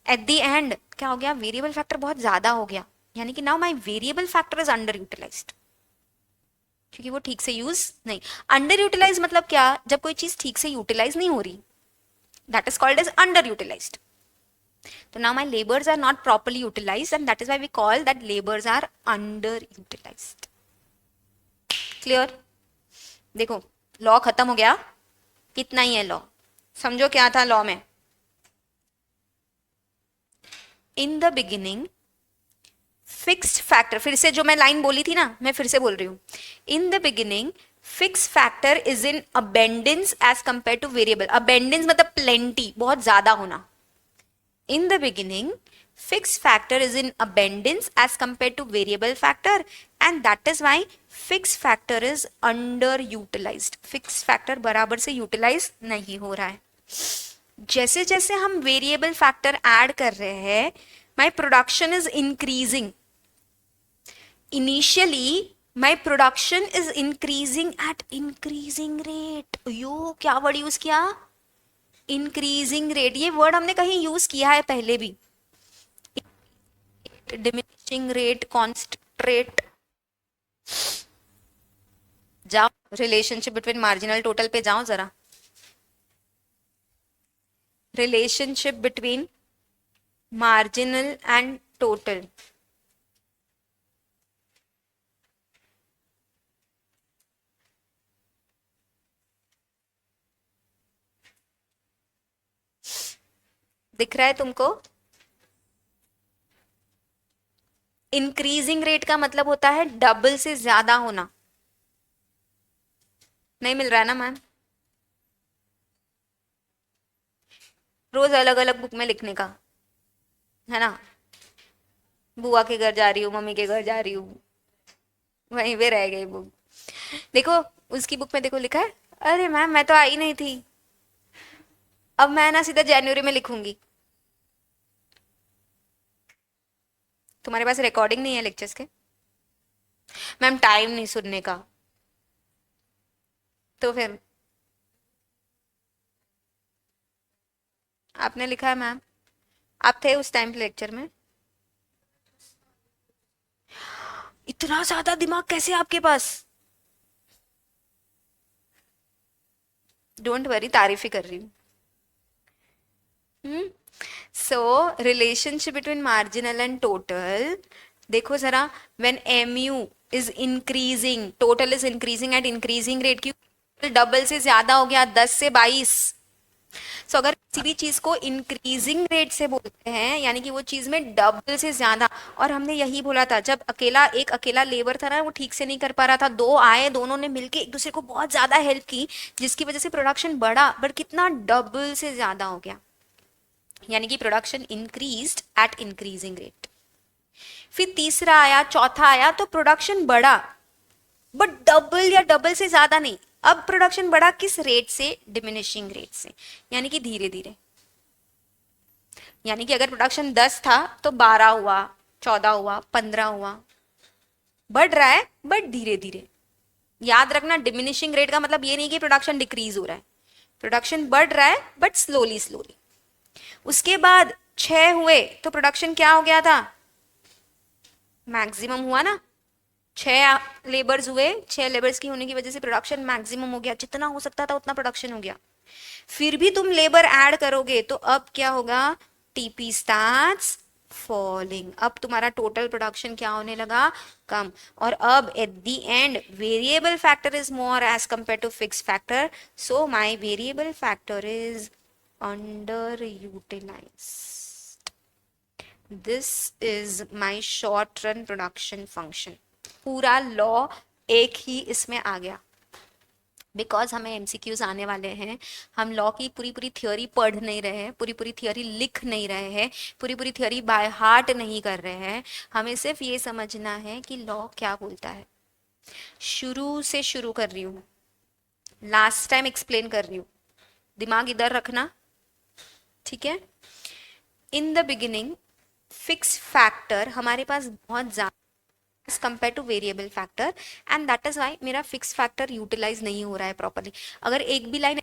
एट दी एंड क्या हो गया, वेरिएबल फैक्टर बहुत ज्यादा हो गया, यानी कि now my variable factor is under utilised, क्योंकि वो ठीक से यूज नहीं। अंडर यूटिलाइज मतलब क्या, जब कोई चीज ठीक से यूटिलाइज नहीं हो रही, that is called as under utilised. तो now my labors are not properly utilized, and that is why we call that labors are underutilized. Clear? देखो, लॉ खत्म हो गया, कितना ही है लॉ, समझो क्या था लॉ में। इन द बिगिनिंग फिक्स्ड फैक्टर, फिर से जो मैं लाइन बोली थी ना, मैं फिर से बोल रही हूँ. In the beginning fix factor is in abundance as compare to variable. Abundance मतलब प्लेंटी, बहुत ज्यादा होना. In the beginning, fixed factor is in abundance as compared to variable factor, and that is why fixed factor is underutilized. Fixed factor बराबर से utilize नहीं हो रहा है. जैसे जैसे हम variable factor add कर रहे हैं, my production is increasing. Initially, my production is increasing at increasing rate. यो क्या वर्ड यूज किया? Increasing rate. ये वर्ड हमने कहीं यूज किया है पहले भी. Diminishing rate, constant rate. जाओ रिलेशनशिप बिटवीन मार्जिनल टोटल पे जाओ जरा. Relationship between marginal and total. दिख रहा है तुमको? इंक्रीजिंग रेट का मतलब होता है डबल से ज्यादा होना. नहीं मिल रहा है ना मैम? रोज अलग अलग बुक में लिखने का है ना. बुआ के घर जा रही हूँ, मम्मी के घर जा रही हूँ, वहीं पे रह गई बुक. देखो उसकी बुक में देखो लिखा है, अरे मैम मैं तो आई नहीं थी. अब मैं ना सीधा जनवरी में लिखूंगी. तुम्हारे पास रिकॉर्डिंग नहीं है लेक्चर्स के? मैम टाइम नहीं सुनने का. तो फिर आपने लिखा है मैम, आप थे उस टाइम पे लेक्चर में. इतना ज्यादा दिमाग कैसे आपके पास? डोंट वरी, तारीफ ही कर रही हूँ. So relationship between marginal and total. देखो जरा, when MU is increasing, total is increasing at increasing rate. क्यों? डबल से ज्यादा हो गया, 10 से 22. सो अगर किसी भी चीज को इंक्रीजिंग रेट से बोलते हैं, यानी कि वो चीज में डबल से ज्यादा. और हमने यही बोला था, जब एक अकेला लेबर था ना, वो ठीक से नहीं कर पा रहा था, दो आए, दोनों ने मिलके एक दूसरे को बहुत ज्यादा हेल्प की, जिसकी वजह से प्रोडक्शन बढ़ा. बट कितना? डबल से ज्यादा हो गया. यानी कि production increased at increasing rate. फिर तीसरा आया, चौथा आया, तो प्रोडक्शन बढ़ा, बट डबल या डबल से ज्यादा नहीं. अब प्रोडक्शन बढ़ा किस रेट से? डिमिनिशिंग रेट से, यानी कि धीरे धीरे. यानी कि अगर प्रोडक्शन 10 था तो 12 हुआ, 14 हुआ, 15 हुआ. बढ़ रहा है बट धीरे धीरे. याद रखना, डिमिनिशिंग रेट का मतलब ये नहीं कि प्रोडक्शन डिक्रीज हो रहा है. प्रोडक्शन बढ़ रहा है बट स्लोली स्लोली. उसके बाद 6 हुए तो प्रोडक्शन क्या हो गया था? मैक्सिमम हुआ ना. 6 लेबर्स हुए, 6 लेबर्स की होने की वजह से प्रोडक्शन मैक्सिमम हो गया. जितना हो सकता था उतना प्रोडक्शन हो गया. फिर भी तुम लेबर ऐड करोगे तो अब क्या होगा? TP starts falling. अब तुम्हारा टोटल प्रोडक्शन क्या होने लगा? कम. और अब at the end variable factor is more as compare to fix factor. So my variable factor is underutilized. This is my short run production function. पूरा लॉ एक ही इसमें आ गया. बिकॉज हमें एमसीक्यूज आने वाले हैं, हम लॉ की पूरी पूरी थ्योरी पढ़ नहीं रहे हैं, पूरी पूरी थ्योरी लिख नहीं रहे हैं, पूरी पूरी थ्योरी बाय हार्ट नहीं कर रहे हैं. हमें सिर्फ ये समझना है कि लॉ क्या बोलता है. शुरू से शुरू कर रही हूँ, लास्ट टाइम एक्सप्लेन कर रही हूँ. दिमाग इधर रखना, ठीक है. In the beginning fix factor हमारे पास बहुत ज्यादा as compare to variable factor, and that is why मेरा फिक्स फैक्टर यूटिलाइज नहीं हो रहा है प्रॉपरली. अगर एक भी लाइन,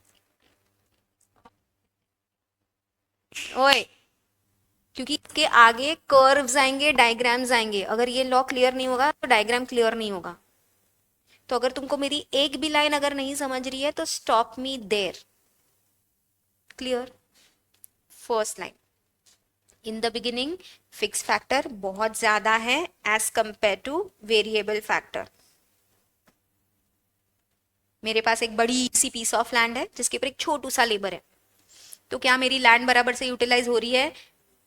ओए, क्योंकि इसके आगे कर्व्स आएंगे, डायग्राम्स आएंगे. अगर ये लॉ क्लियर नहीं होगा तो डायग्राम क्लियर नहीं होगा. तो अगर तुमको मेरी एक भी लाइन अगर नहीं समझ रही है तो stop me there. Clear? First line, in the beginning fix factor बहुत ज्यादा है as compare to variable factor. मेरे पास एक बड़ी सी पीस ऑफ लैंड है जिसके ऊपर एक छोटू सा लेबर है. तो क्या मेरी लैंड बराबर से यूटिलाइज हो रही है?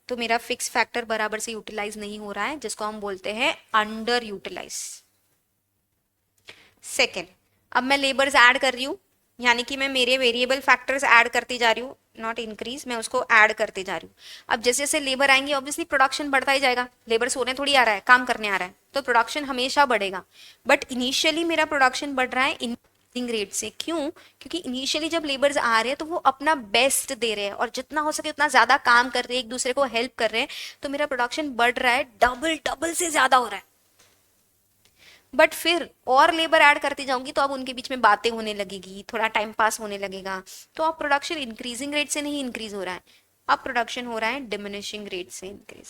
तो मेरा फिक्स फैक्टर बराबर से यूटिलाइज नहीं हो रहा है, जिसको हम बोलते हैं अंडर यूटिलाइज। सेकेंड, अब मैं लेबर्स ऐड कर रही हूँ, यानी कि मैं मेरे वेरिएबल फैक्टर्स ऐड करती जा रही हूँ, नॉट इंक्रीज, मैं उसको ऐड करते जा रही हूँ। अब जैसे जैसे लेबर आएंगे ऑब्वियसली प्रोडक्शन बढ़ता ही जाएगा, लेबर सोने थोड़ी आ रहा है, काम करने आ रहा है, तो प्रोडक्शन हमेशा बढ़ेगा। बट इनिशियली मेरा प्रोडक्शन बढ़ रहा है इंक्रीजिंग रेट से। क्यों? क्योंकि इनिशियली जब लेबर्स आ रहे हैं तो वो अपना बेस्ट दे रहे हैं और जितना हो सके उतना ज्यादा काम कर रहे हैं, एक दूसरे को हेल्प कर रहे हैं, तो मेरा प्रोडक्शन बढ़ रहा है, डबल डबल से ज्यादा हो रहा है। बट फिर और लेबर ऐड करती जाऊंगी तो अब उनके बीच में बातें होने लगेगी, थोड़ा टाइम पास होने लगेगा, तो अब प्रोडक्शन इंक्रीजिंग रेट से नहीं इंक्रीज हो रहा है, अब प्रोडक्शन हो रहा है डिमिनिशिंग रेट से इंक्रीज।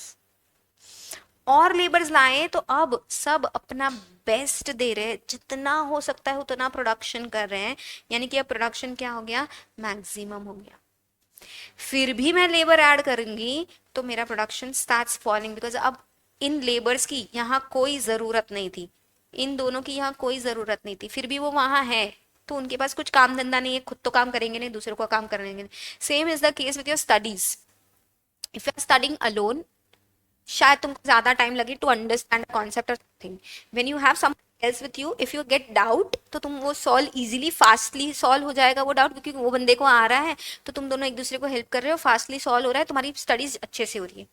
और लेबर्स लाए तो अब सब अपना बेस्ट दे रहे हैं, जितना हो सकता है उतना प्रोडक्शन कर रहे हैं, यानी कि अब प्रोडक्शन क्या हो गया, मैक्सिमम हो गया। फिर भी मैं लेबर ऐड करूंगी तो मेरा प्रोडक्शन स्टार्ट्स फॉलिंग, बिकॉज अब इन लेबर्स की यहाँ कोई जरूरत नहीं थी, इन दोनों की यहाँ कोई जरूरत नहीं थी, फिर भी वो वहां है, तो उनके पास कुछ काम धंधा नहीं है, खुद तो काम करेंगे नहीं, दूसरे को काम करेंगे नहीं। Same is the case with your studies. If you are studying alone, शायद तुमको ज्यादा टाइम लगे टू अंडरस्टैंड कॉन्सेप्ट और thing. When you have some else with you, if you get doubt, तो तुम वो सॉल्व इजीली फास्टली सॉल्व हो जाएगा वो डाउट, क्योंकि वो बंदे को आ रहा है, तो तुम दोनों एक दूसरे को हेल्प कर रहे हो, फास्टली सॉल्व हो रहा है, तुम्हारी स्टडीज अच्छे से हो रही है।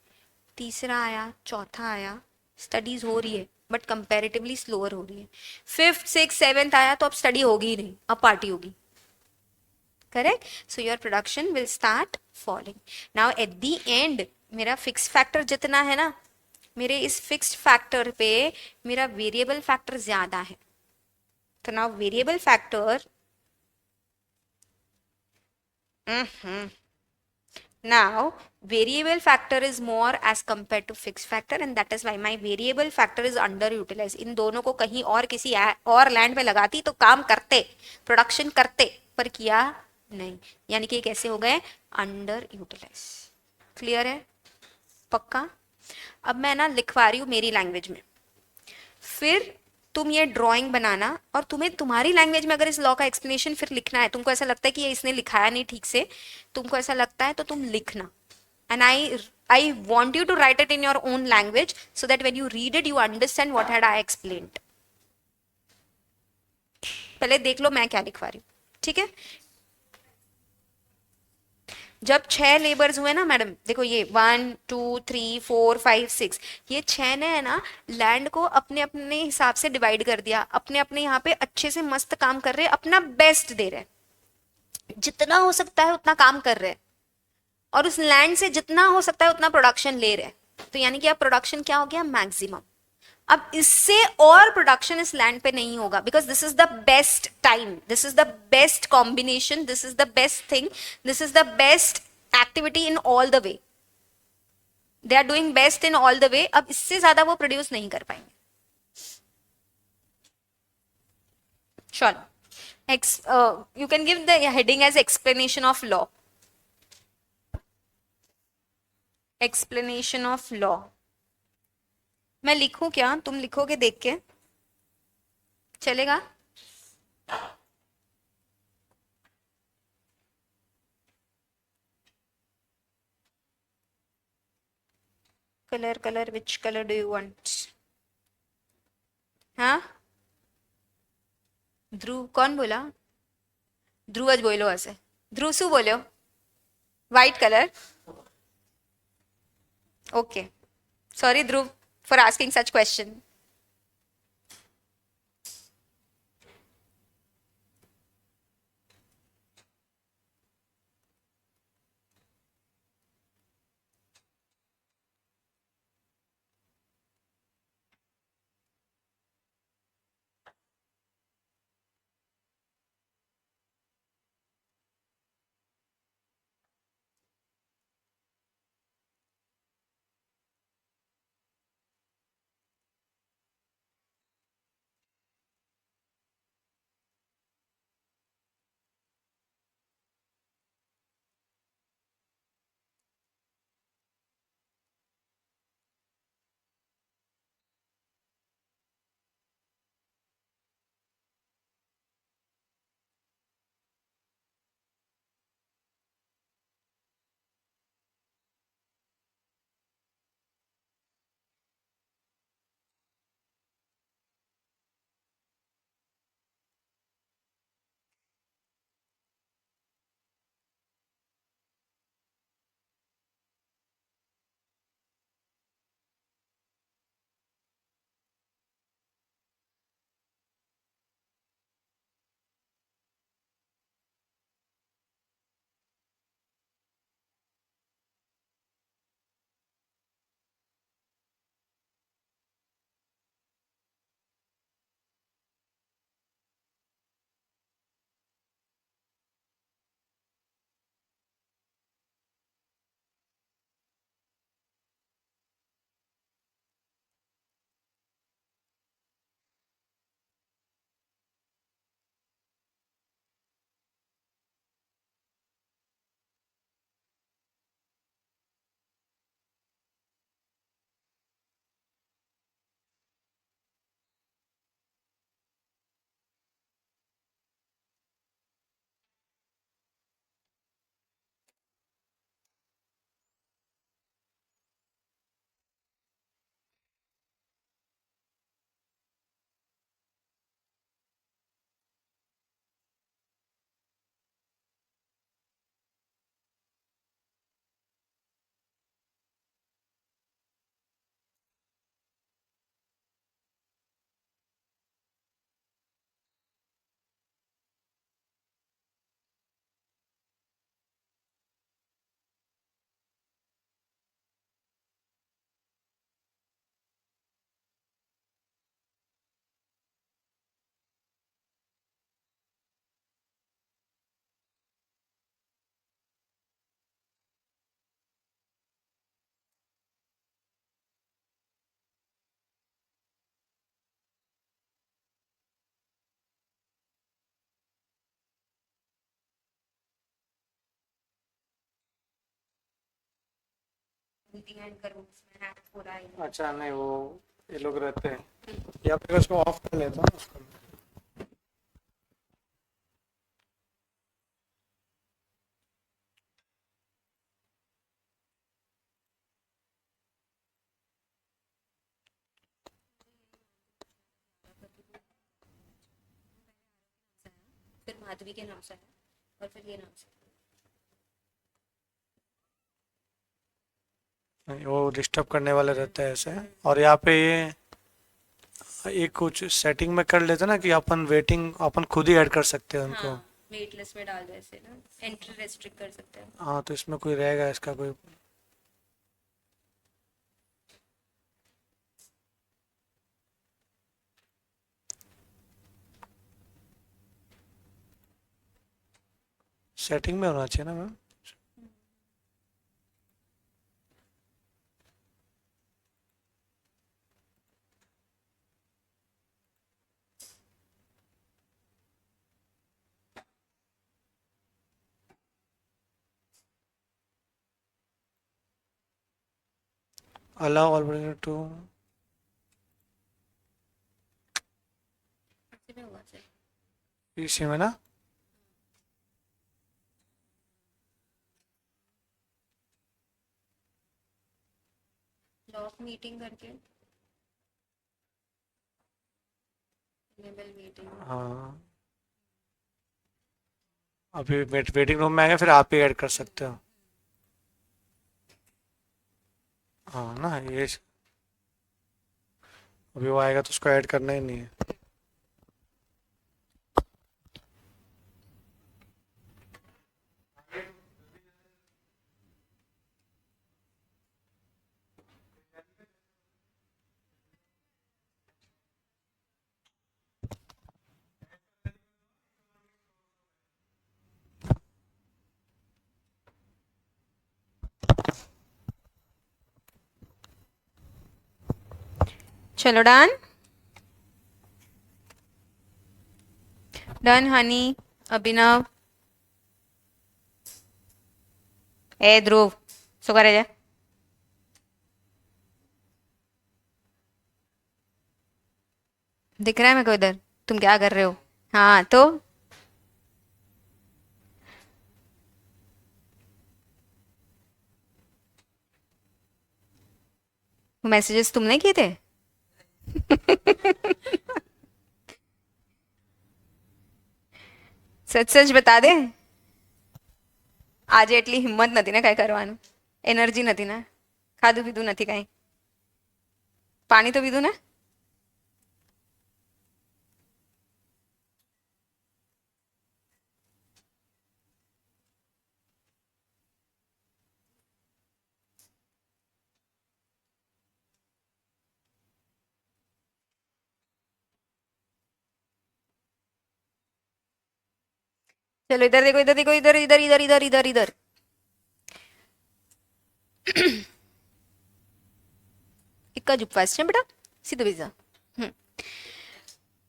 तीसरा आया, चौथा आया, स्टडीज हो रही है बट कंपैरेटिवली स्लोअर हो रही है। फिफ्थ सिक्स सेवेंथ आया तो अब स्टडी होगी ही नहीं, अब पार्टी होगी। Correct? So your production will start falling. Now at the and मेरा फिक्स फैक्टर जितना है ना, मेरे इस फिक्स्ड फैक्टर पे मेरा वेरिएबल फैक्टर ज्यादा है, तो now variable factor, now variable factor is more as compared to fixed factor and that is why my variable factor is underutilized। इन दोनों को कहीं और किसी और लैंड पे लगाती तो काम करते, प्रोडक्शन करते, पर किया नहीं, यानी कि कैसे हो गए, अंडर यूटिलाइज। क्लियर है? पक्का? अब मैं ना लिखवा रही हूँ मेरी लैंग्वेज में, फिर तुम ये ड्राइंग बनाना, और तुम्हें तुम्हारी लैंग्वेज में अगर इस लॉ का एक्सप्लेनेशन फिर लिखना है, तुमको ऐसा लगता है कि ये इसने लिखाया नहीं ठीक से, तुमको ऐसा लगता है तो तुम लिखना, and I want you to write it in your own language so that when you read it you understand what had I explained. पहले देख लो मैं क्या लिखवा रही हूँ, ठीक है? जब 6 लेबर्स हुए ना मैडम, देखो ये 1 2 3 4 5 6, ये 6 ने है ना लैंड को अपने अपने हिसाब से डिवाइड कर दिया, अपने अपने यहाँ पे अच्छे से मस्त काम कर रहे हैं, अपना बेस्ट दे रहे हैं, जितना हो सकता है उतना काम कर रहे हैं, और उस लैंड से जितना हो सकता है उतना प्रोडक्शन ले रहे हैं, तो यानी कि अब प्रोडक्शन क्या हो गया, मैक्सिमम। अब इससे और प्रोडक्शन इस लैंड पे नहीं होगा, because this is the best time, this is the best combination, this is the best thing, this is the best activity in all the way, they are doing best in all the way. अब इससे ज्यादा वो produce नहीं कर पाएंगे। चलो, you can give the heading as explanation of law, explanation of law. मैं लिखूं क्या, तुम लिखोगे देख के, चलेगा? Colour which colour do you want? हाँ, ध्रुव कौन बोला? ध्रुवज बोलो ऐसे, ध्रुव शू बोलो? White colour? Okay, sorry Dhruv for asking such question. Meeting and करूँ, इसमें हैक हो रहा है। अच्छा नहीं, वो ये लोग रहते हैं, या फिर उसको ऑफ कर लेता हूँ उसको। फिर माधवी के नाम से है, और फिर ये नाम से। नहीं, वो डिस्टर्ब करने वाले रहते हैं ऐसे। और यहाँ पे ये कुछ सेटिंग में कर लेते ना कि अपन वेटिंग अपन खुद ही ऐड कर सकते हैं उनको। हाँ, वेट लिस्ट में डाल दो ऐसे ना, एंट्री रेस्ट्रिक्ट कर सकते हैं। हाँ, तो इसमें कोई रहेगा इसका कोई। सेटिंग में होना चाहिए ना मैम। Allow all to. इसी में होगा सर। इसी में ना। लॉक मीटिंग करके इनेबल मीटिंग। हाँ, अभी वेटिंग रूम में आएगा, फिर आप ही ऐड कर सकते हो। हाँ ना, ये अभी वो आएगा तो उसको ऐड करना ही नहीं है। चलो डन। डन हनी। अभिनव। ए ध्रुव, सो करे जा। दिख रहा है मेरे को इधर, तुम क्या कर रहे हो? हाँ तो मैसेजेस तुमने किए थे? सच सच बता दे। આજે એટલી હિંમત નથી ને કાંઈ કરવાનું, એનર્જી નથી ને, ખાધું પીધું નથી કાંઈ, પાણી તો પીધું ને? चलो इधर देखो, इधर देखो, इधर इधर इधर इधर इधर इधर। इक्का जुप फास्ट है बेटा, सीधे भेजा।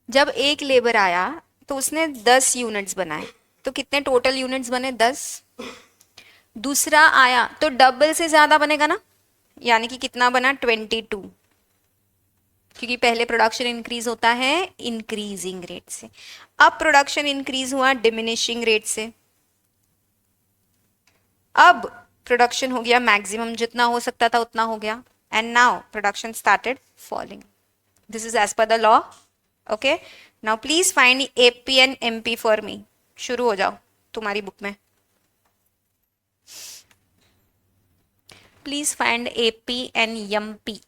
जब एक लेबर आया तो उसने 10 यूनिट्स बनाए, तो कितने टोटल यूनिट्स बने? 10। दूसरा आया तो डबल से ज्यादा बनेगा ना, यानी कि कितना बना? 22, क्योंकि पहले प्रोडक्शन इंक्रीज होता है इंक्रीजिंग रेट से। अब प्रोडक्शन इंक्रीज हुआ डिमिनिशिंग रेट से। अब प्रोडक्शन हो गया मैक्सिमम, जितना हो सकता था उतना हो गया, and now production started falling. This is as per the law. Okay, now please find AP and MP for me. शुरू हो जाओ तुम्हारी बुक में। Please find AP and MP.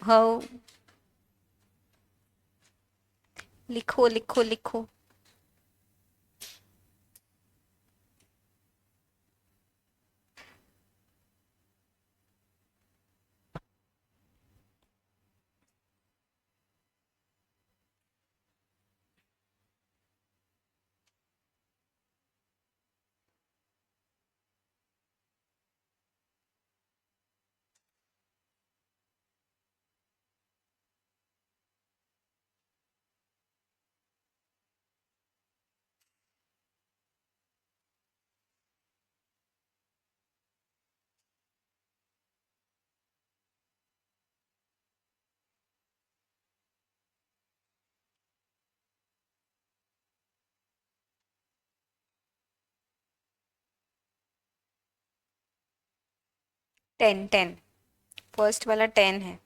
How? लिखो लिखो लिखो। 10 फर्स्ट वाला 10 है।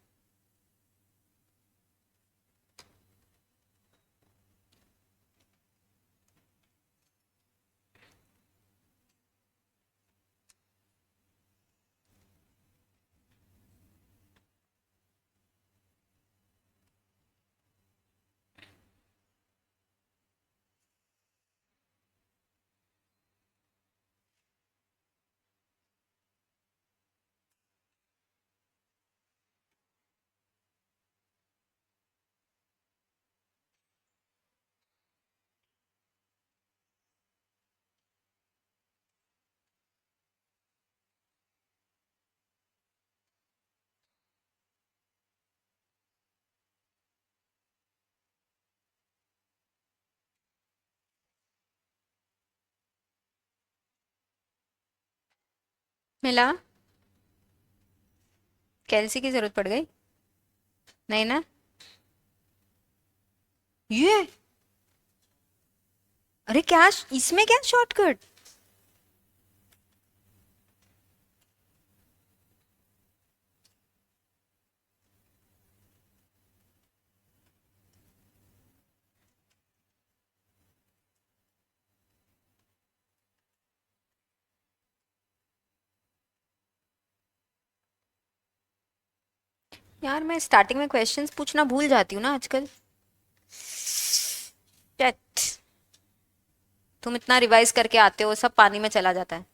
मिला? कैल्सी की जरूरत पड़ गई? नहीं ना? ये अरे क्या, इसमें क्या शॉर्टकट? यार मैं स्टार्टिंग में क्वेश्चंस पूछना भूल जाती हूँ ना आजकल। Shit. तुम इतना रिवाइज करके आते हो, सब पानी में चला जाता है।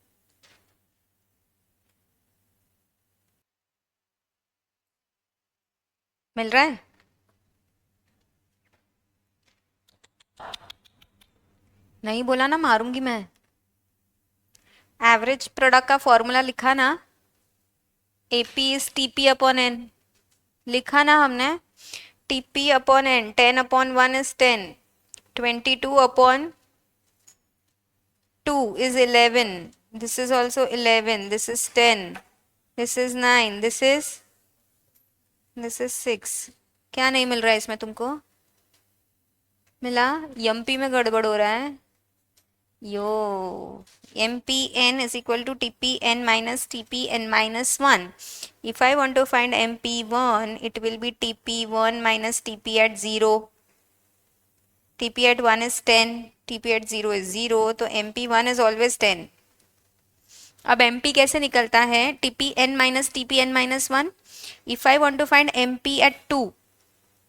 मिल रहा है? नहीं बोला ना, मारूंगी मैं। एवरेज प्रोडक्ट का फॉर्मूला लिखा ना, AP is TP upon N. लिखा ना हमने, TP upon N, 10/1 is 10, 22/2 is 11, this is also 11, this is 10, this is 9, this is 6। क्या नहीं मिल रहा है इसमें तुमको? मिला? यम्पी में गड़बड़ हो रहा है। यो, mpn is equal to tpn minus tpn minus 1। if I want to find mp1, it will be tp1 minus tp at 0, tp at 1 is 10, tp at 0 is 0, तो mp1 is always 10। अब mp कैसे निकलता है? tpn minus tpn minus 1। if I want to find mp at 2,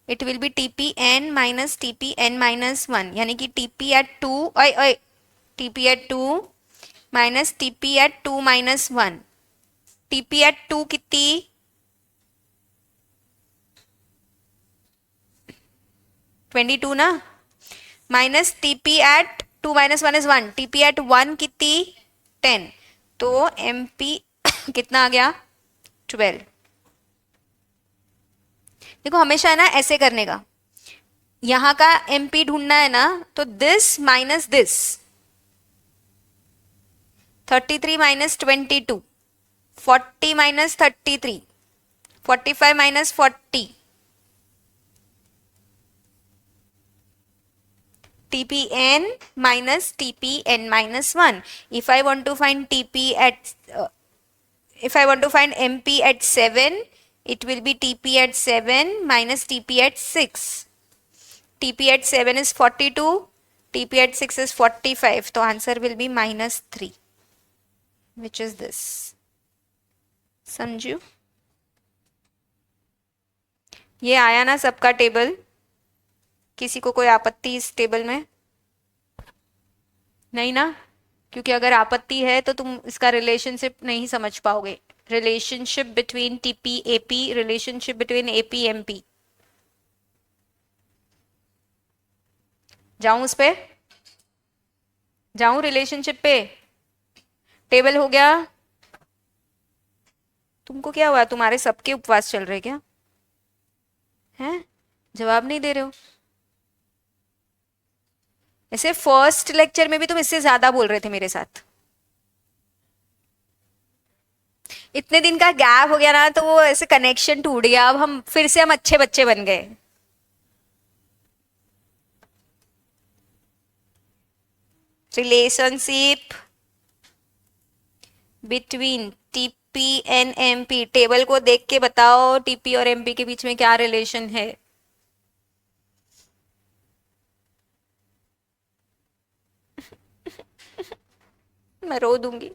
it will be tpn minus tpn minus 1, यानी कि tp at 2, ओए tp at 2 minus tp at 2 minus 1। tp at 2 कितनी? 22 ना, minus tp at 2 minus 1 is 1, tp at 1 कितनी? 10, तो mp कितना आ गया? 12। देखो हमेशा है ना ऐसे करने का, यहां का mp ढूंढना है ना, तो this minus this, 33 minus 22, 40 minus 33, 45 minus 40, tpn minus tpn minus 1। if I want to find if I want to find mp at 7, it will be tp at 7 minus tp at 6। tp at 7 is 42, tp at 6 is 45, तो answer will be -3, which is this। समझू? ये आया ना सबका table? किसी को कोई आपत्ति इस टेबल में? नहीं ना? क्योंकि अगर आपत्ति है तो तुम इसका रिलेशनशिप नहीं समझ पाओगे। Relationship between TP AP, relationship between AP MP. जाऊं उस पे? जाऊं रिलेशनशिप पे? टेबल हो गया? तुमको क्या हुआ? तुम्हारे सबके उपवास चल रहे क्या? हैं? जवाब नहीं दे रहे हो? ऐसे फर्स्ट लेक्चर में भी तुम इससे ज्यादा बोल रहे थे मेरे साथ। इतने दिन का गैप हो गया ना, तो वो ऐसे कनेक्शन टूट गया। अब हम फिर से हम अच्छे बच्चे बन गए। Relationship between TP TP and MP, table को देख के बताओ टीपी और एमपी के बीच में क्या रिलेशन है। मैं रो दूंगी,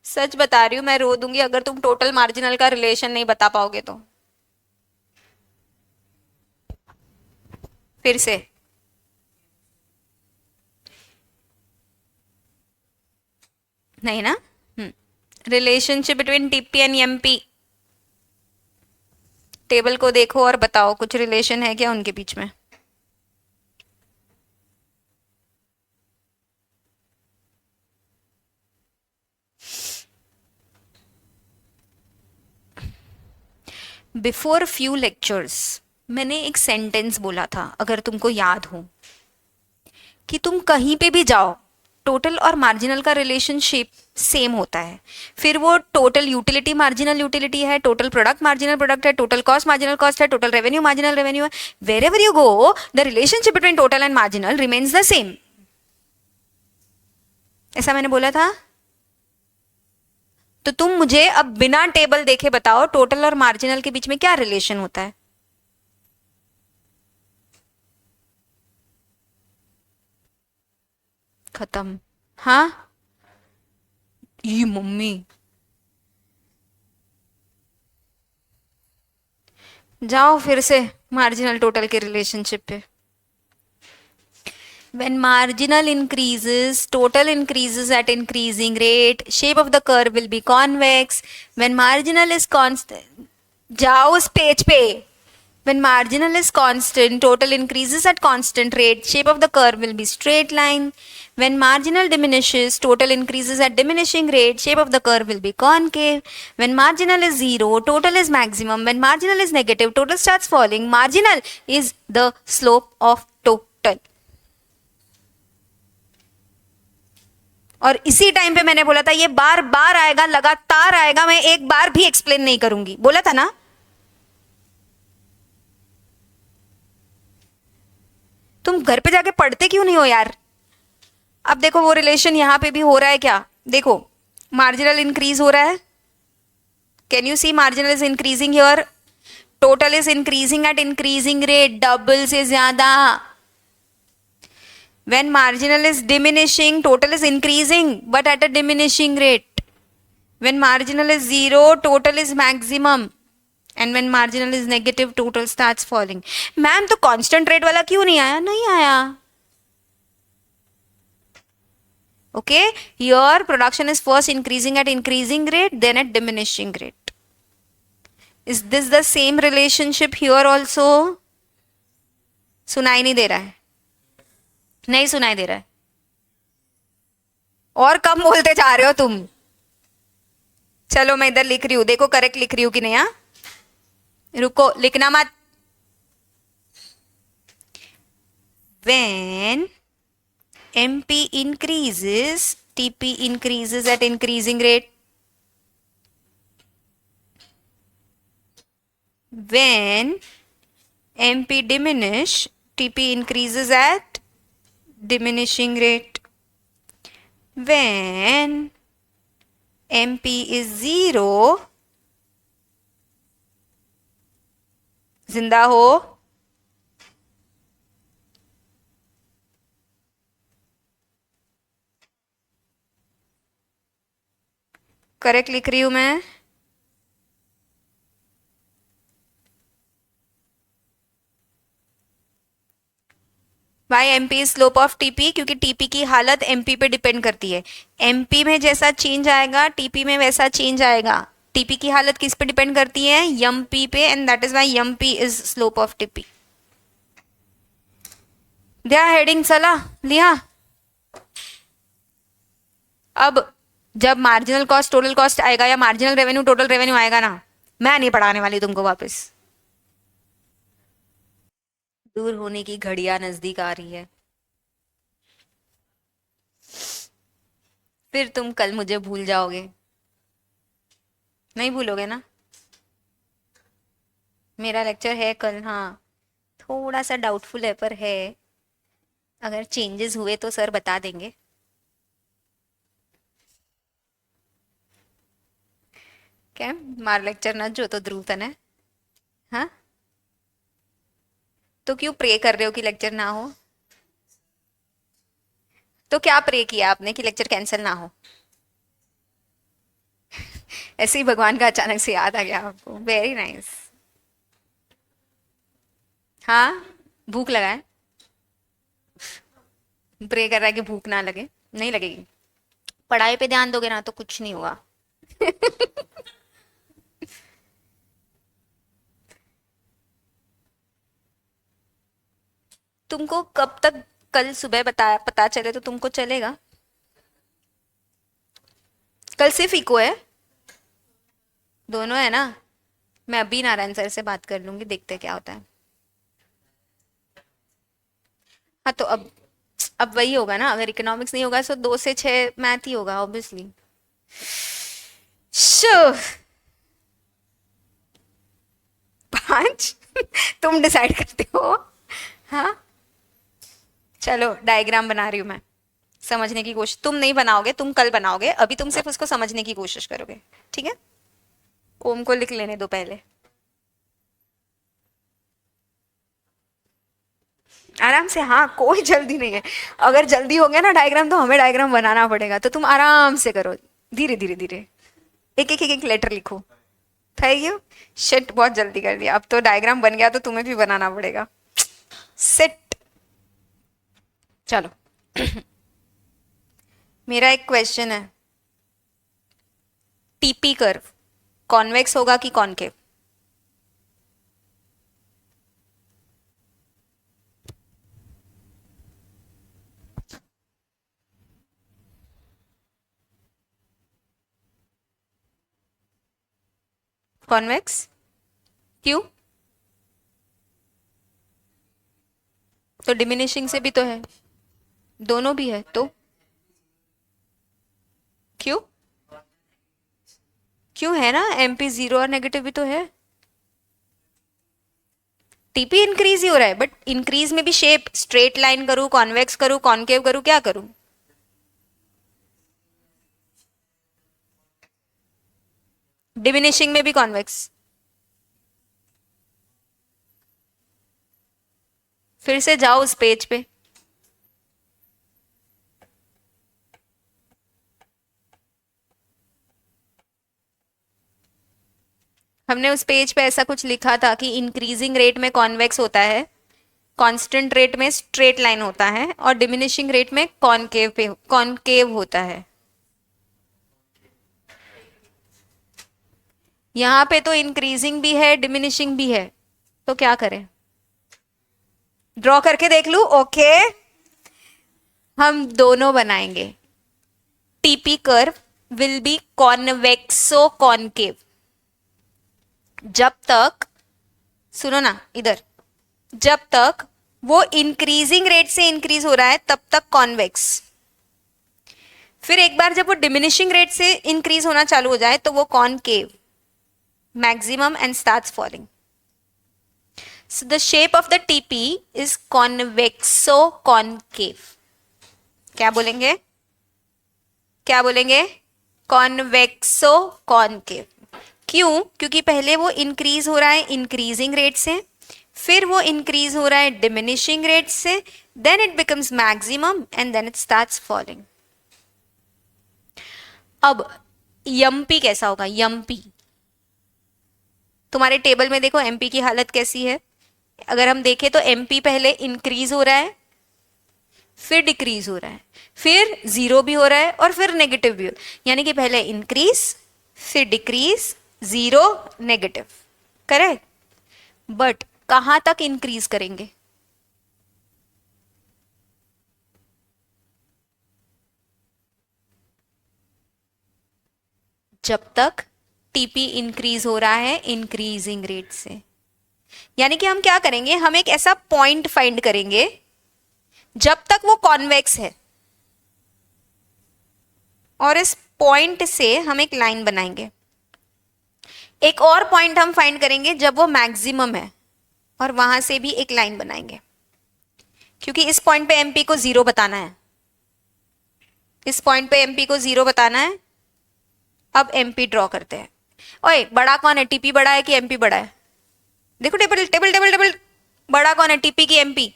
सच बता रही हूँ, मैं रो दूंगी अगर तुम टोटल मार्जिनल का रिलेशन नहीं बता पाओगे तो। फिर से नहीं ना। Relationship between TP and MP, table को देखो और बताओ कुछ रिलेशन है क्या उनके बीच में। बिफोर फ्यू लेक्चर्स मैंने एक सेंटेंस बोला था, अगर तुमको याद हो, कि तुम कहीं पे भी जाओ टोटल और मार्जिनल का रिलेशनशिप सेम होता है। फिर वो टोटल यूटिलिटी मार्जिनल यूटिलिटी है, टोटल प्रोडक्ट मार्जिनल प्रोडक्ट है, टोटल कॉस्ट मार्जिनल कॉस्ट है, टोटल रेवेन्यू मार्जिनल रेवेन्यू है। Wherever you go the relationship between total and marginal remains the same. ऐसा मैंने बोला था। तो तुम मुझे अब बिना टेबल देखे बताओ टोटल और मार्जिनल के बीच में क्या रिलेशन होता है। खत्म। हाँ, ये मम्मी, जाओ फिर से मार्जिनल टोटल के रिलेशनशिप पे। When marginal increases, total increases at increasing rate, shape of the curve will be convex. When marginal is constant, जाओ उस पेज पे। When marginal is constant, total increases at constant rate, shape of the curve will be straight line. When marginal diminishes, total increases at diminishing rate, shape of the curve will be concave. When marginal is zero, total is maximum. When marginal is negative, total starts falling. Marginal is the slope of total. और इसी time पे मैंने बोला था ये बार बार आएगा, लगातार आएगा, मैं एक बार भी एक्सप्लेन नहीं करूंगी, बोला था ना। तुम घर पे जाके पढ़ते क्यों नहीं हो यार। अब देखो वो रिलेशन यहां पे भी हो रहा है क्या, देखो मार्जिनल इंक्रीज हो रहा है, can you see marginal is increasing here, total is increasing at increasing rate, double से ज्यादा। When marginal is diminishing, total is increasing but at a diminishing rate. When marginal is zero, total is maximum. And when marginal is negative, total starts falling. Ma'am तो constant rate वाला क्यों नहीं आया, नहीं आया। Okay, here production is first increasing at increasing rate, then at diminishing rate. Is this the same relationship here also? सुनाई नहीं दे रहा है, नहीं सुनाई दे रहा है, और कम बोलते जा रहे हो तुम। चलो मैं इधर लिख रही हूं, देखो करेक्ट लिख रही हूं कि नहीं। हाँ रुको, लिखना मत। When MP increases, TP increases at increasing rate. When MP diminish, TP increases at diminishing rate. When MP is zero, जिंदा हो, करेक्ट लिख रही हूं मैं। Why MP slope of TP, क्योंकि टीपी की हालत एमपी पे डिपेंड करती है। एमपी में जैसा चेंज आएगा टीपी में वैसा चेंज आएगा। टीपी की हालत किस पे डिपेंड करती है, एमपी पे, and that is why MP is slope of TP. दिया हेडिंग, चला लिया। अब जब मार्जिनल कॉस्ट टोटल कॉस्ट आएगा या मार्जिनल रेवेन्यू टोटल रेवेन्यू आएगा ना, मैं नहीं पढ़ाने वाली तुमको वापस। दूर होने की घड़ियां नजदीक आ रही है, फिर तुम कल मुझे भूल जाओगे। नहीं भूलोगे ना। मेरा लेक्चर है कल, हाँ थोड़ा सा डाउटफुल है पर है, अगर चेंजेस हुए तो सर बता देंगे। કેમ માર લેક્ચર ન જોતો ધ્રુવ તને? હા, तो क्यों प्रे कर रहे हो कि लेक्चर ना हो? तो क्या प्रे किया आपने कि लेक्चर कैंसिल ना हो? ऐसे ही भगवान का अचानक से याद आ गया आपको, वेरी नाइस। हाँ, भूख लगा है, प्रे कर रहा है कि भूख ना लगे। नहीं लगेगी, पढ़ाई पे ध्यान दोगे ना तो कुछ नहीं होगा। तुमको कब तक कल सुबह बताया पता चले तो तुमको चलेगा? कल सिर्फ इको है, दोनों है ना? मैं अभी नारायण सर से बात कर लूंगी, देखते क्या होता है। हाँ तो अब वही होगा ना, अगर इकोनॉमिक्स नहीं होगा तो 2 से 6 मैथ ही होगा ऑब्वियसली। शो 5 तुम डिसाइड करते हो। हाँ चलो, डायग्राम बना रही हूं मैं, समझने की कोशिश। तुम नहीं बनाओगे, तुम कल बनाओगे, अभी तुम सिर्फ उसको समझने की कोशिश करोगे, ठीक है? ओम को लिख लेने दो पहले, आराम से। हाँ, कोई जल्दी नहीं है। अगर जल्दी हो गया ना डायग्राम तो हमें डायग्राम बनाना पड़ेगा, तो तुम आराम से करो, धीरे धीरे धीरे, एक लेटर लिखो। Thank you. शिट, बहुत जल्दी कर दिया। अब तो डायग्राम बन गया तो तुम्हें भी बनाना पड़ेगा। सेट। चलो मेरा एक क्वेश्चन है, टीपी कर्व कॉन्वेक्स होगा कि कॉनकेव? कॉन्वेक्स। क्यों? तो डिमिनिशिंग से भी तो है, दोनों भी है तो क्यों? क्यों है ना, एमपी जीरो और नेगेटिव भी तो है। टीपी इंक्रीज ही हो रहा है, बट इंक्रीज में भी शेप स्ट्रेट लाइन करूं, कॉन्वेक्स करूं, कॉनकेव करूं, क्या करूं? डिमिनिशिंग में भी कॉन्वेक्स। फिर से जाओ उस पेज पे, हमने उस पेज पे ऐसा कुछ लिखा था कि इंक्रीजिंग रेट में कॉन्वेक्स होता है, कांस्टेंट रेट में स्ट्रेट लाइन होता है, और डिमिनिशिंग रेट में कॉनकेव होता है। यहां पे तो इंक्रीजिंग भी है, डिमिनिशिंग भी है, तो क्या करें? ड्रॉ करके देख लूं? ओके, हम दोनों बनाएंगे। TP curve will be कॉन्वेक्सो concave जब तक, सुनो ना इधर, जब तक वो इंक्रीजिंग रेट से इंक्रीज हो रहा है तब तक कॉन्वेक्स। फिर एक बार जब वो डिमिनिशिंग रेट से इंक्रीज होना चालू हो जाए तो वो concave maximum and starts falling. So the shape of the TP is convexo concave. क्या बोलेंगे? क्या बोलेंगे? Convexo concave. क्यों? क्योंकि पहले वो इंक्रीज हो रहा है इंक्रीजिंग रेट से, फिर वो इंक्रीज हो रहा है डिमिनिशिंग रेट से, then it becomes maximum and then it starts falling. अब यम्पी कैसा होगा? यम्पी तुम्हारे टेबल में देखो, एमपी की हालत कैसी है? अगर हम देखें तो एमपी पहले इंक्रीज हो रहा है, फिर डिक्रीज हो रहा है, फिर जीरो भी हो रहा है और फिर नेगेटिव भी हो, यानी कि पहले इंक्रीज, फिर decrease, zero, negative. Correct? But कहां तक इंक्रीज करेंगे? जब तक टीपी इंक्रीज हो रहा है इंक्रीजिंग रेट से। यानी कि हम क्या करेंगे, हम एक ऐसा पॉइंट फाइंड करेंगे जब तक वो कॉन्वेक्स है, और इस पॉइंट से हम एक लाइन बनाएंगे। एक और पॉइंट हम फाइंड करेंगे जब वो मैक्सिमम है, और वहां से भी एक लाइन बनाएंगे, क्योंकि इस पॉइंट पे एमपी को जीरो बताना है, इस पॉइंट पे एमपी को जीरो बताना है। अब एमपी ड्रॉ करते हैं। ओए बड़ा कौन है, टीपी बड़ा है कि एमपी बड़ा है? देखो टेबल टेबल टेबल टेबल, बड़ा कौन है, टीपी की एमपी?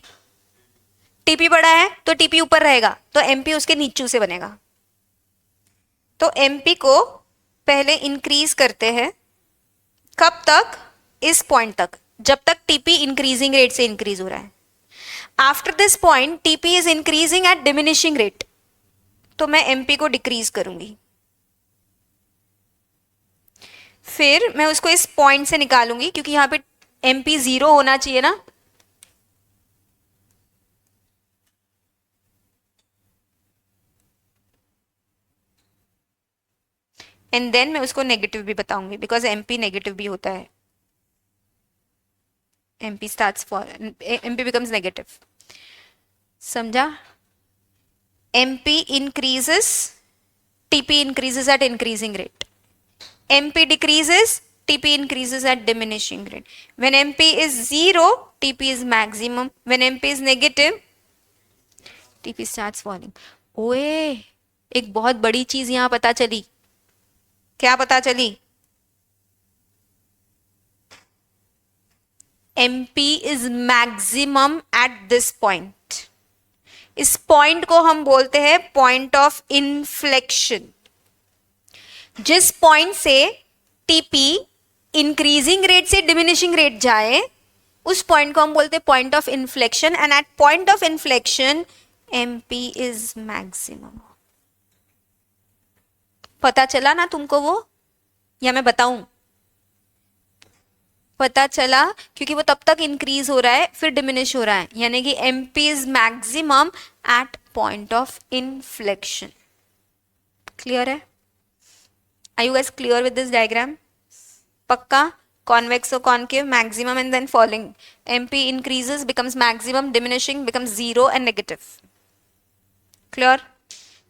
टीपी बड़ा है तो टीपी ऊपर रहेगा, तो एमपी उसके नीचे से बनेगा। तो एमपी को पहले इंक्रीज करते हैं, कब तक? इस पॉइंट तक, जब तक टीपी इंक्रीजिंग रेट से इंक्रीज हो रहा है। After this point TP is increasing eight diminishing rate, तो मैं एमपी को डिक्रीज करूंगी। फिर मैं उसको इस पॉइंट से निकालूंगी, क्योंकि यहां पे एमपी 0 होना चाहिए ना, एंड देन मैं उसको नेगेटिव भी बताऊंगी, बिकॉज एमपी नेगेटिव भी होता है। MP starts for, MP becomes negative, समझा? MP increases, TP increases at increasing rate, MP decreases, TP increases at diminishing rate. When MP is 0, TP is maximum. When MP is negative, TP starts falling. ओए, एक बहुत बड़ी चीज यहां पता चली। क्या पता चली? MP is maximum at this point. इस पॉइंट को हम बोलते हैं पॉइंट ऑफ इन्फ्लेक्शन। जिस पॉइंट से टीपी इंक्रीजिंग रेट से डिमिनिशिंग रेट जाए, उस पॉइंट को हम बोलते हैं point of inflection, and at point of inflection MP is maximum. पता चला ना तुमको वो, या मैं बताऊं? पता चला, क्योंकि वो तब तक इंक्रीज हो रहा है फिर डिमिनिश हो रहा है, यानी कि MP is maximum at point of inflection. Clear है? Are you guys clear with this diagram? पक्का? कॉन्वेक्स और concave, maximum and then falling, MP increases becomes maximum, diminishing becomes 0 and negative. Clear?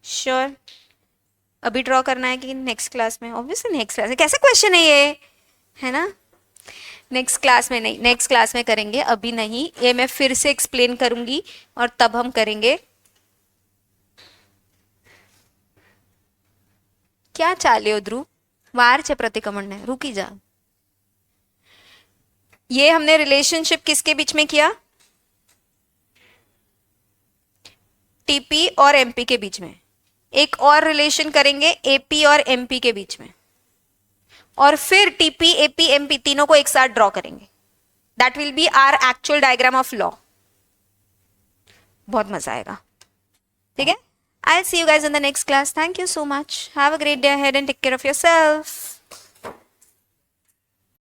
Sure? अभी draw करना है कि next class में? Obviously next class में। कैसे क्वेश्चन है ये, है ना? नेक्स्ट क्लास में नहीं, नेक्स्ट क्लास में करेंगे, अभी नहीं। ये मैं फिर से एक्सप्लेन करूंगी और तब हम करेंगे। क्या चाले हो ध्रुव? वार चे प्रतिक्रमण है, रुकी जा। ये हमने रिलेशनशिप किसके बीच में किया? टीपी और एमपी के बीच में। एक और रिलेशन करेंगे एपी और एमपी के बीच में, और फिर टीपी, एपी, एमपी तीनों को एक साथ ड्रॉ करेंगे। That will be our actual diagram of law. बहुत मजा आएगा, ठीक है? I'll see you guys in the next class. Thank you so much. Have a great day ahead and take care of yourself.